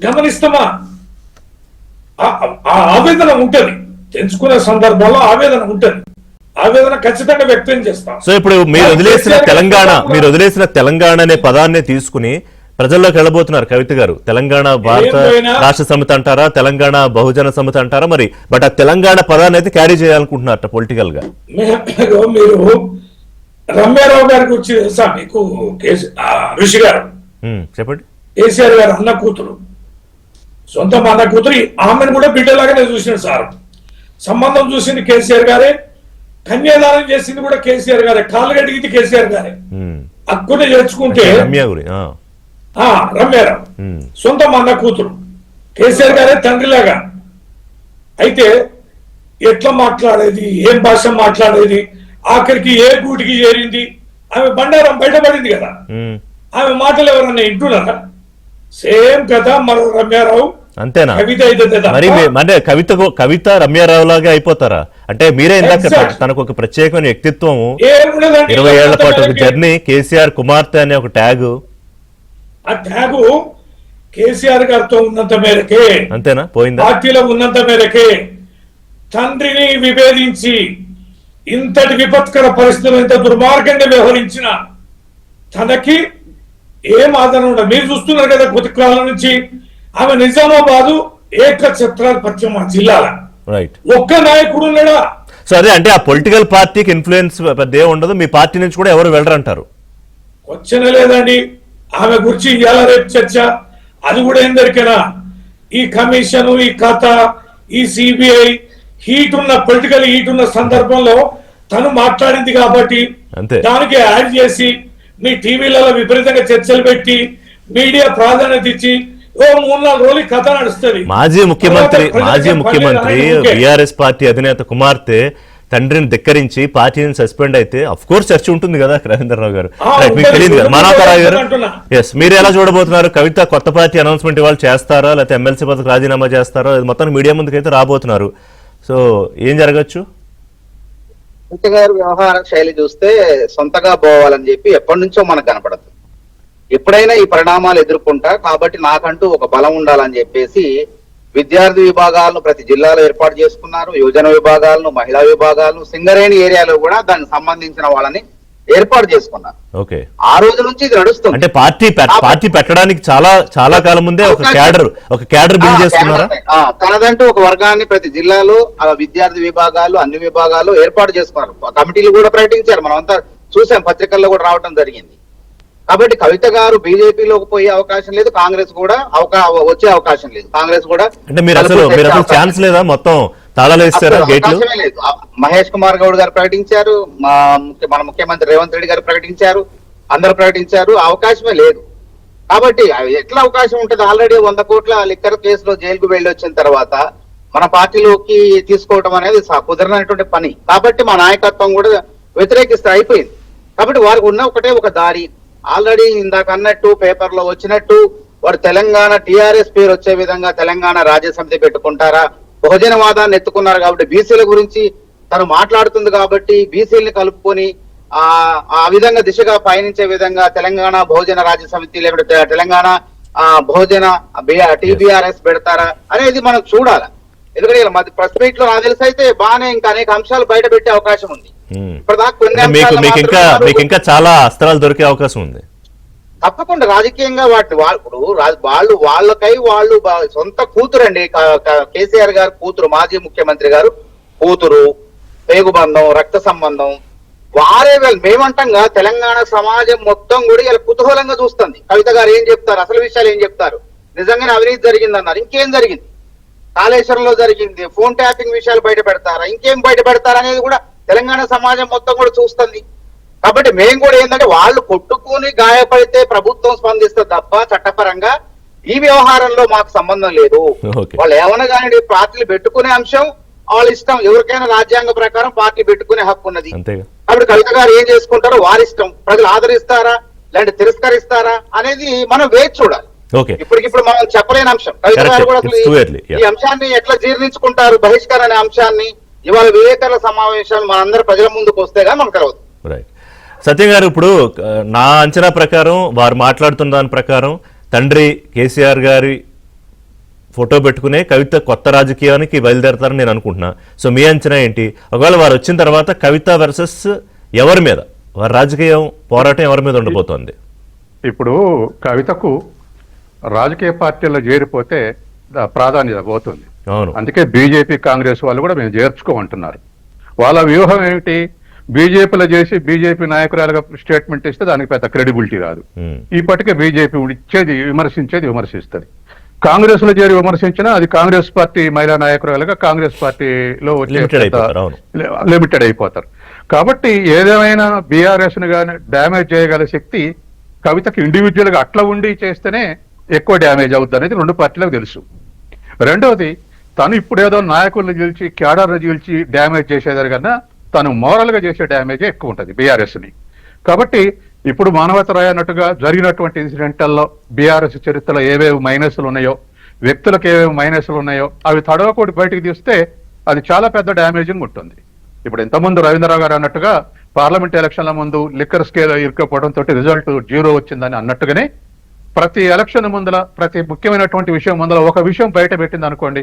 గమనిస్తామా? ఆ ఆవేదన ఉంటది. తెంచుకునే సందర్భంలో ఆవేదన ఉంటది. ఆవేదన ఖచ్చితంగా వ్యక్తం చేస్తాం. సో ఇప్పుడు మీరు వదిలేసిన తెలంగాణ అనే పదాన్ని తీసుకుని ప్రజల్లోకి వెళ్ళబోతున్నారు కవిత గారు. తెలంగాణ భారత రాష్ట్ర సమితి అంటారా, తెలంగాణ బహుజన సమితి అంటారా, మరి బట్ ఆ తెలంగాణ పదాన్ని అయితే క్యారీ చేయాలనుకుంటున్నారట పొలిటికల్ గా. మీరు రమ్యారావు గారి గురించి తెలుసా మీకు? ఋషి గారు చెప్పండి. కేసీఆర్ గారు అన్న కూతురు, సొంత అన్న కూతురు. ఆమెను కూడా బిడ్డలాగానే చూసిన సార్. సంబంధం చూసింది కేసీఆర్ గారే, కన్యాదానం చేసింది కూడా కేసీఆర్ గారే, కాళ్ళు గడిగింది కేసీఆర్ గారే. అక్కునే చేర్చుకుంటే రమ్యారావు సొంత అన్న కూతురు, కేసీఆర్ గారే తండ్రిలాగా. అయితే ఎట్లా మాట్లాడేది, ఏం భాష మాట్లాడేది, ఆఖరికి ఏ గూటికి చేరింది, ఆమె బండారం బయటపడింది కదా. ఆమె మాటలు ఎవరన్నా వింటున్నారా? సేమ్ కథ మరో రమ్యారావు. అంతేనా? కవిత అయితే మరి అంటే కవిత రమ్యారావు లాగా అయిపోతారా? అంటే మీరే ఇందాక తనకు ఒక ప్రత్యేకమైన వ్యక్తిత్వం, 20 ఏళ్ల పాటు ఒక జర్నీ, కేసీఆర్ కుమార్తె అనే ఒక ట్యాగు. ఆ ట్యాగు కేసీఆర్ గారితో ఉన్నంత మేరకే, అంతేనా? పోయిందా? పార్టీలో ఉన్నంత మేరకే. తండ్రిని విభేదించి ఇంతటి విపత్కర పరిస్థితులు ఇంత దుర్మార్గంగా వ్యవహరించిన తనకి ఏం ఆదరణ ఉండదు. మీరు చూస్తున్నారు కదా కొద్ది కాలం నుంచి ఆమె నిజామాబాదు ఏకఛత్రాధిపత్యం జిల్లాల ఒక్క నాయకుడు ఉన్నాడా? సో అదే అంటే ఆ పొలిటికల్ పార్టీకి ఇన్ఫ్లుయెన్స్ పెద్ద ఉండదు. మీ పార్టీ నుంచి కూడా ఎవరు వెళ్ళరంటారు? వచ్చిన లేదండి. ఆమె గురించి ఇవాళ రేపు చర్చ, అది కూడా ఎందరికైనా ఈ కమిషన్, ఈ కథ, ఈ సిబిఐ హీట్ ఉన్న పొలిటికల్ హీట్ ఉన్న సందర్భంలో తను మాట్లాడింది కాబట్టి దానికి యాడ్ చేసి మీ టీవీలలో విపరీతంగా చర్చలు పెట్టి మీడియా ప్రాధాన్యత ఇచ్చి 3-4 రోజులు కథ నడుస్తుంది. మాజీ ముఖ్యమంత్రి బీఆర్ఎస్ పార్టీ అధినేత కుమార్తె తండ్రిని ధిక్కరించి పార్టీని సస్పెండ్ అయితే అఫ్ కోర్స్ చర్చ ఉంటుంది కదా రవీంద్రరావు గారు. మీకు తెలియదు కదా మానవరావు గారు. ఎస్, మీరు ఎలా చూడబోతున్నారు? కవిత కొత్త పార్టీ అనౌన్స్మెంట్ ఇవాళ చేస్తారా, లేకపోతే ఎమ్మెల్సీ పదవికి రాజీనామా చేస్తారా? మొత్తం మీడియా ముందుకైతే రాబోతున్నారు. సో ఏం జరగచ్చు? కవిత గారు వ్యవహార శైలి చూస్తే సొంతగా పోవాలని చెప్పి ఎప్పటి నుంచో మనకు కనపడదు. ఎప్పుడైనా ఈ పరిణామాలు ఎదుర్కొంటా కాబట్టి నాకంటూ ఒక బలం ఉండాలని చెప్పేసి విద్యార్థి విభాగాలను ప్రతి జిల్లాలో ఏర్పాటు చేసుకున్నారు. యువజన విభాగాలను, మహిళా విభాగాలను, సింగరేణి ఏరియాలో కూడా దానికి సంబంధించిన వాళ్ళని ఏర్పాటు చేసుకున్నారు. ఆ రోజు నుంచి ఇది నడుస్తుంది. అంటే పార్టీ పెట్టడానికి చాలా కాలం ముందే ఒక క్యాడర్ బిల్డ్ చేసుకున్నారా? తనదంటూ ఒక వర్గాన్ని ప్రతి జిల్లాలో విద్యార్థి విభాగాలు, అన్ని విభాగాలు ఏర్పాటు చేసుకున్నారు. కమిటీలు కూడా ప్రకటించారు. మనం అంతా చూసాం, పత్రికల్లో కూడా రావడం జరిగింది. కాబట్టి కవిత గారు బీజేపీలోకి పోయే అవకాశం లేదు, కాంగ్రెస్ కూడా వచ్చే అవకాశం లేదు. కాంగ్రెస్ కూడా అంటే మీరు అసలు ఛాన్స్ లేదా? మొత్తం తాళాలు వేస్తారా గేట్లు? లేదు. మహేష్ కుమార్ గౌడ్ గారు ప్రకటించారు, మన ముఖ్యమంత్రి రేవంత్ రెడ్డి గారు ప్రకటించారు, అందరూ ప్రకటించారు. అవకాశమే లేదు. కాబట్టి ఎట్లా అవకాశం ఉంటుంది? ఆల్రెడీ 100 కోట్ల లిక్కర్ కేసులో జైలుకు వెళ్ళి వచ్చిన తర్వాత మన పార్టీలోకి తీసుకోవడం అనేది కుదరనటువంటి పని. కాబట్టి మా నాయకత్వం కూడా వ్యతిరేకిస్తే అయిపోయింది. కాబట్టి వారికి ఉన్న ఒక దారి. ఆల్రెడీ ఇందాక అన్నట్టు పేపర్ లో వచ్చినట్టు వారు తెలంగాణ టీఆర్ఎస్ పేరు వచ్చే విధంగా తెలంగాణ రాజ్య సమితి పెట్టుకుంటారా, బహుజనవాదాన్ని ఎత్తుకున్నారు కాబట్టి బీసీల గురించి తను మాట్లాడుతుంది కాబట్టి బీసీలని కలుపుకొని ఆ విధంగా దిశగా పయనించే విధంగా తెలంగాణ బహుజన రాజ్య సమితి లేకపోతే తెలంగాణ బహుజన TBRS పెడతారా అనేది మనం చూడాలి. ఎందుకంటే మధ్య ప్రెస్ మీట్ లో నాకు తెలిసి అయితే బాగానే ఇంకా అనేక అంశాలు బయట పెట్టే అవకాశం ఉంది. ఇప్పటిదాకా కొన్ని అంశాలు మీకు ఇంకా చాలా అస్త్రాలు దొరికే అవకాశం ఉంది. తప్పకుండా రాజకీయంగా వాళ్ళు సొంత కూతురు అండి. కేసీఆర్ గారు కూతురు, మాజీ ముఖ్యమంత్రి గారు కూతురు, పేగుబంధం, రక్త సంబంధం. మేమంటాంగా తెలంగాణ సమాజం మొత్తం కూడా ఇలా కుతూహలంగా చూస్తుంది. కవిత గారు ఏం చెప్తారు, అసలు విషయాలు ఏం చెప్తారు, నిజంగానే అవినీతి జరిగింది అన్నారు, ఇంకేం జరిగింది, కాళేశ్వరంలో జరిగింది, ఫోన్ ట్యాపింగ్ విషయాలు బయట పెడతారా, ఇంకేం బయట పెడతారా అనేది కూడా తెలంగాణ సమాజం మొత్తం కూడా చూస్తుంది. కాబట్టి మేము కూడా ఏంటంటే వాళ్ళు కొట్టుకుని గాయపడితే ప్రభుత్వం స్పందిస్తుంది తప్ప చట్టపరంగా ఈ వ్యవహారంలో మాకు సంబంధం లేదు. వాళ్ళు ఏమన్నా కానీ పార్టీలు పెట్టుకునే అంశం వాళ్ళ ఇష్టం. ఎవరికైనా రాజ్యాంగ ప్రకారం పార్టీ పెట్టుకునే హక్కు ఉన్నది. కాబట్టి కవిత గారు ఏం చేసుకుంటారో వారిష్టం. ప్రజలు ఆదరిస్తారా లేదంటే తిరస్కరిస్తారా అనేది మనం వేచి చూడాలి. ఇప్పటికిప్పుడు మనం చెప్పలేని అంశం. కవిత గారు కూడా అసలు ఈ అంశాన్ని ఎట్లా జీర్ణించుకుంటారు, బహిష్కరణ అనే అంశాన్ని. ఇవాళ విలేకరుల సమావేశాలు మనందరూ ప్రజల ముందుకు వస్తేగా మనకు తెలవదు. సత్యం గారు, ఇప్పుడు నా అంచనా ప్రకారం వారు మాట్లాడుతున్న దాని ప్రకారం తండ్రి కేసీఆర్ గారి ఫోటో పెట్టుకునే కవిత కొత్త రాజకీయానికి బయలుదేరతారని నేను అనుకుంటున్నా. సో మీ అంచనా ఏంటి? ఒకవేళ వారు వచ్చిన తర్వాత కవిత వర్సెస్ ఎవరి మీద, వారి రాజకీయం పోరాటం ఎవరి మీద ఉండబోతోంది? ఇప్పుడు కవితకు రాజకీయ పార్టీల్లో చేరిపోతే ప్రాధాన్యత పోతుంది. అందుకే బీజేపీ కాంగ్రెస్ వాళ్ళు కూడా మేము చేర్చుకోమంటున్నారు. వాళ్ళ వ్యూహం ఏమిటి? బీజేపీలో చేసి బీజేపీ నాయకురాలుగా స్టేట్మెంట్ ఇస్తే దానికి పెద్ద క్రెడిబిలిటీ రాదు. ఇప్పటికే బీజేపీ ఇచ్చేది విమర్శిస్తుంది. కాంగ్రెస్ లో చేరి విమర్శించినా అది కాంగ్రెస్ పార్టీ మహిళా నాయకురాలుగా కాంగ్రెస్ పార్టీలో లిమిటెడ్ అయిపోతారు. కాబట్టి ఏదేమైనా బీఆర్ఎస్ ను కానీ డ్యామేజ్ చేయగల శక్తి కవితకి ఇండివిజువల్ గా అట్లా ఉండి చేస్తేనే ఎక్కువ డ్యామేజ్ అవుతుంది అనేది రెండు పార్టీలకు తెలుసు. రెండవది, తను ఇప్పుడేదో నాయకులను గెలిచి క్యాడర్ను గెలిచి డ్యామేజ్ చేసేదాని కన్నా తను మోరల్ గా చేసే డ్యామేజే ఎక్కువ ఉంటుంది బీఆర్ఎస్ ని. కాబట్టి ఇప్పుడు మానవతరాయ్ అన్నట్టుగా జరిగినటువంటి ఇన్సిడెంట్లలో బీఆర్ఎస్ చరిత్రలో ఏవేవి మైనస్లు ఉన్నాయో, వ్యక్తులకు ఏవేవి మైనస్లు ఉన్నాయో అవి తడవకూడి బయటకు తీస్తే అది చాలా పెద్ద డ్యామేజింగ్ ఉంటుంది. ఇప్పుడు ఇంతకుముందు రవీంద్రరావు గారు అన్నట్టుగా పార్లమెంట్ ఎలక్షన్ల ముందు లిక్కర్ స్కేల్ ఇరుక్కపోవడంతో రిజల్ట్ 0 వచ్చిందని అన్నట్టుగానే ప్రతి ఎలక్షన్ ముందల ప్రతి ముఖ్యమైనటువంటి విషయం ముందల ఒక విషయం బయట పెట్టింది అనుకోండి,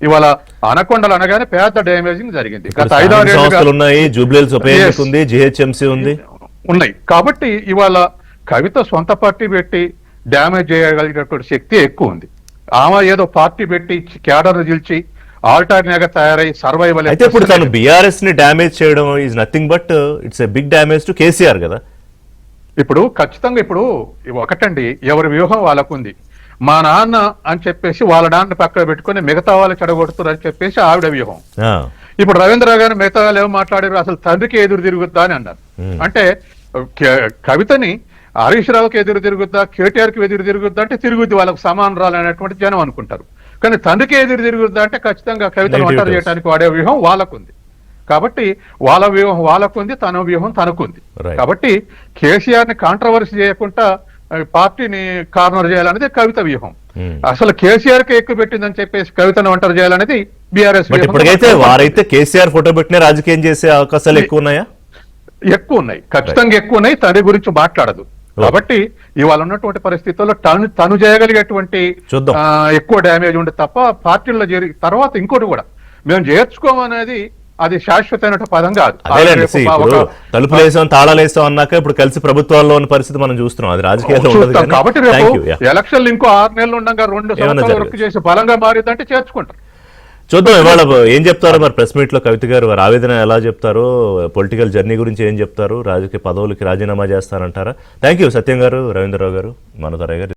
ఇవాళ అనకొండలు అనగానే పెద్ద డ్యామేజింగ్ జరిగింది. గత 5-6 ఉన్నాయి. కాబట్టి ఇవాళ కవిత సొంత పార్టీ పెట్టి డ్యామేజ్ చేయగలిగినటువంటి శక్తి ఎక్కువ ఉంది. ఆమె ఏదో పార్టీ పెట్టి క్యాడర్ గెలిచి ఆల్టర్నేగా తయారై సర్వైవల్. అయితే ఇప్పుడు తను బీఆర్ఎస్ ని డ్యామేజ్ చేయడం is nothing but it's a big damage to KCR కదా. ఇప్పుడు ఖచ్చితంగా ఇప్పుడు ఒకటండి, ఎవరి వ్యూహం వాళ్ళకు ఉంది. మా నాన్న అని చెప్పేసి వాళ్ళ నాన్న పక్కన పెట్టుకుని మిగతా వాళ్ళు చెడగొడుతున్నారు అని చెప్పేసి ఆవిడ వ్యూహం. ఇప్పుడు రవీంద్రరావు గారు మిగతా వాళ్ళు ఏమో మాట్లాడారు, అసలు తండ్రికి ఎదురు తిరుగుద్దా అని అన్నారు. అంటే కవితని హరీష్ రావుకి ఎదురు తిరుగుద్దా, కేటీఆర్ కి ఎదురు తిరుగుద్దా అంటే తిరుగుద్ది, వాళ్ళకు సమానరాలు అనేటువంటి జనం అనుకుంటారు. కానీ తండ్రికి ఎదురు తిరుగుద్దా అంటే ఖచ్చితంగా కవితను ఒంటరి చేయడానికి వాడే వ్యూహం వాళ్ళకుంది. కాబట్టి వాళ్ళ వ్యూహం వాళ్ళకుంది, తన వ్యూహం తనకుంది. కాబట్టి కేసీఆర్ ని కాంట్రవర్సీ చేయకుండా పార్టీని కార్నర్ చేయాలనేది కవిత వ్యూహం. అసలు కేసీఆర్ కి ఎక్కువ పెట్టిందని చెప్పేసి కవితను ఒంటరి చేయాలనేది బీఆర్ఎస్. ఇప్పటికైతే వారైతే కేసీఆర్ ఫోటో పెట్టిన రాజకీయం చేసే అవకాశాలు ఎక్కువ ఉన్నాయా? ఎక్కువ ఉన్నాయి, ఖచ్చితంగా ఎక్కువ ఉన్నాయి. తండ్రి గురించి మాట్లాడదు. కాబట్టి ఇవాళ ఉన్నటువంటి పరిస్థితుల్లో తను చేయగలిగేటువంటి ఎక్కువ డ్యామేజ్ ఉండే తప్ప పార్టీల్లో చేరి తర్వాత ఇంకోటి కూడా మేము చేర్చుకోమనేది అది శాశ్వతమైన పదం కాదు. తలుపులేసాం తాళాలేసాం అన్నాక ఇప్పుడు కలిసి ప్రభుత్వాల్లో ఉన్న పరిస్థితి మనం చూస్తున్నాం. అది రాజకీయాల్లో. కాబట్టి రేపు ఎలక్షన్లు ఇంకో 6 నెలలు ఉండగా 2 సంవత్సరాల వరకు చేసి బలంగా మారిందంటే చేర్చుకుంటారు. చూద్దాం ఇవాళ ఏం చెప్తారో మరి ప్రెస్ మీట్ లో కవిత గారు. వారి ఆవేదన ఎలా చెప్తారో, పొలిటికల్ జర్నీ గురించి ఏం చెప్తారు, రాజకీయ పదవులకి రాజీనామా చేస్తారంటారా? థ్యాంక్ యూ సత్యం గారు, రవీంద్రరావు గారు, మానవతరాయ్ గారు.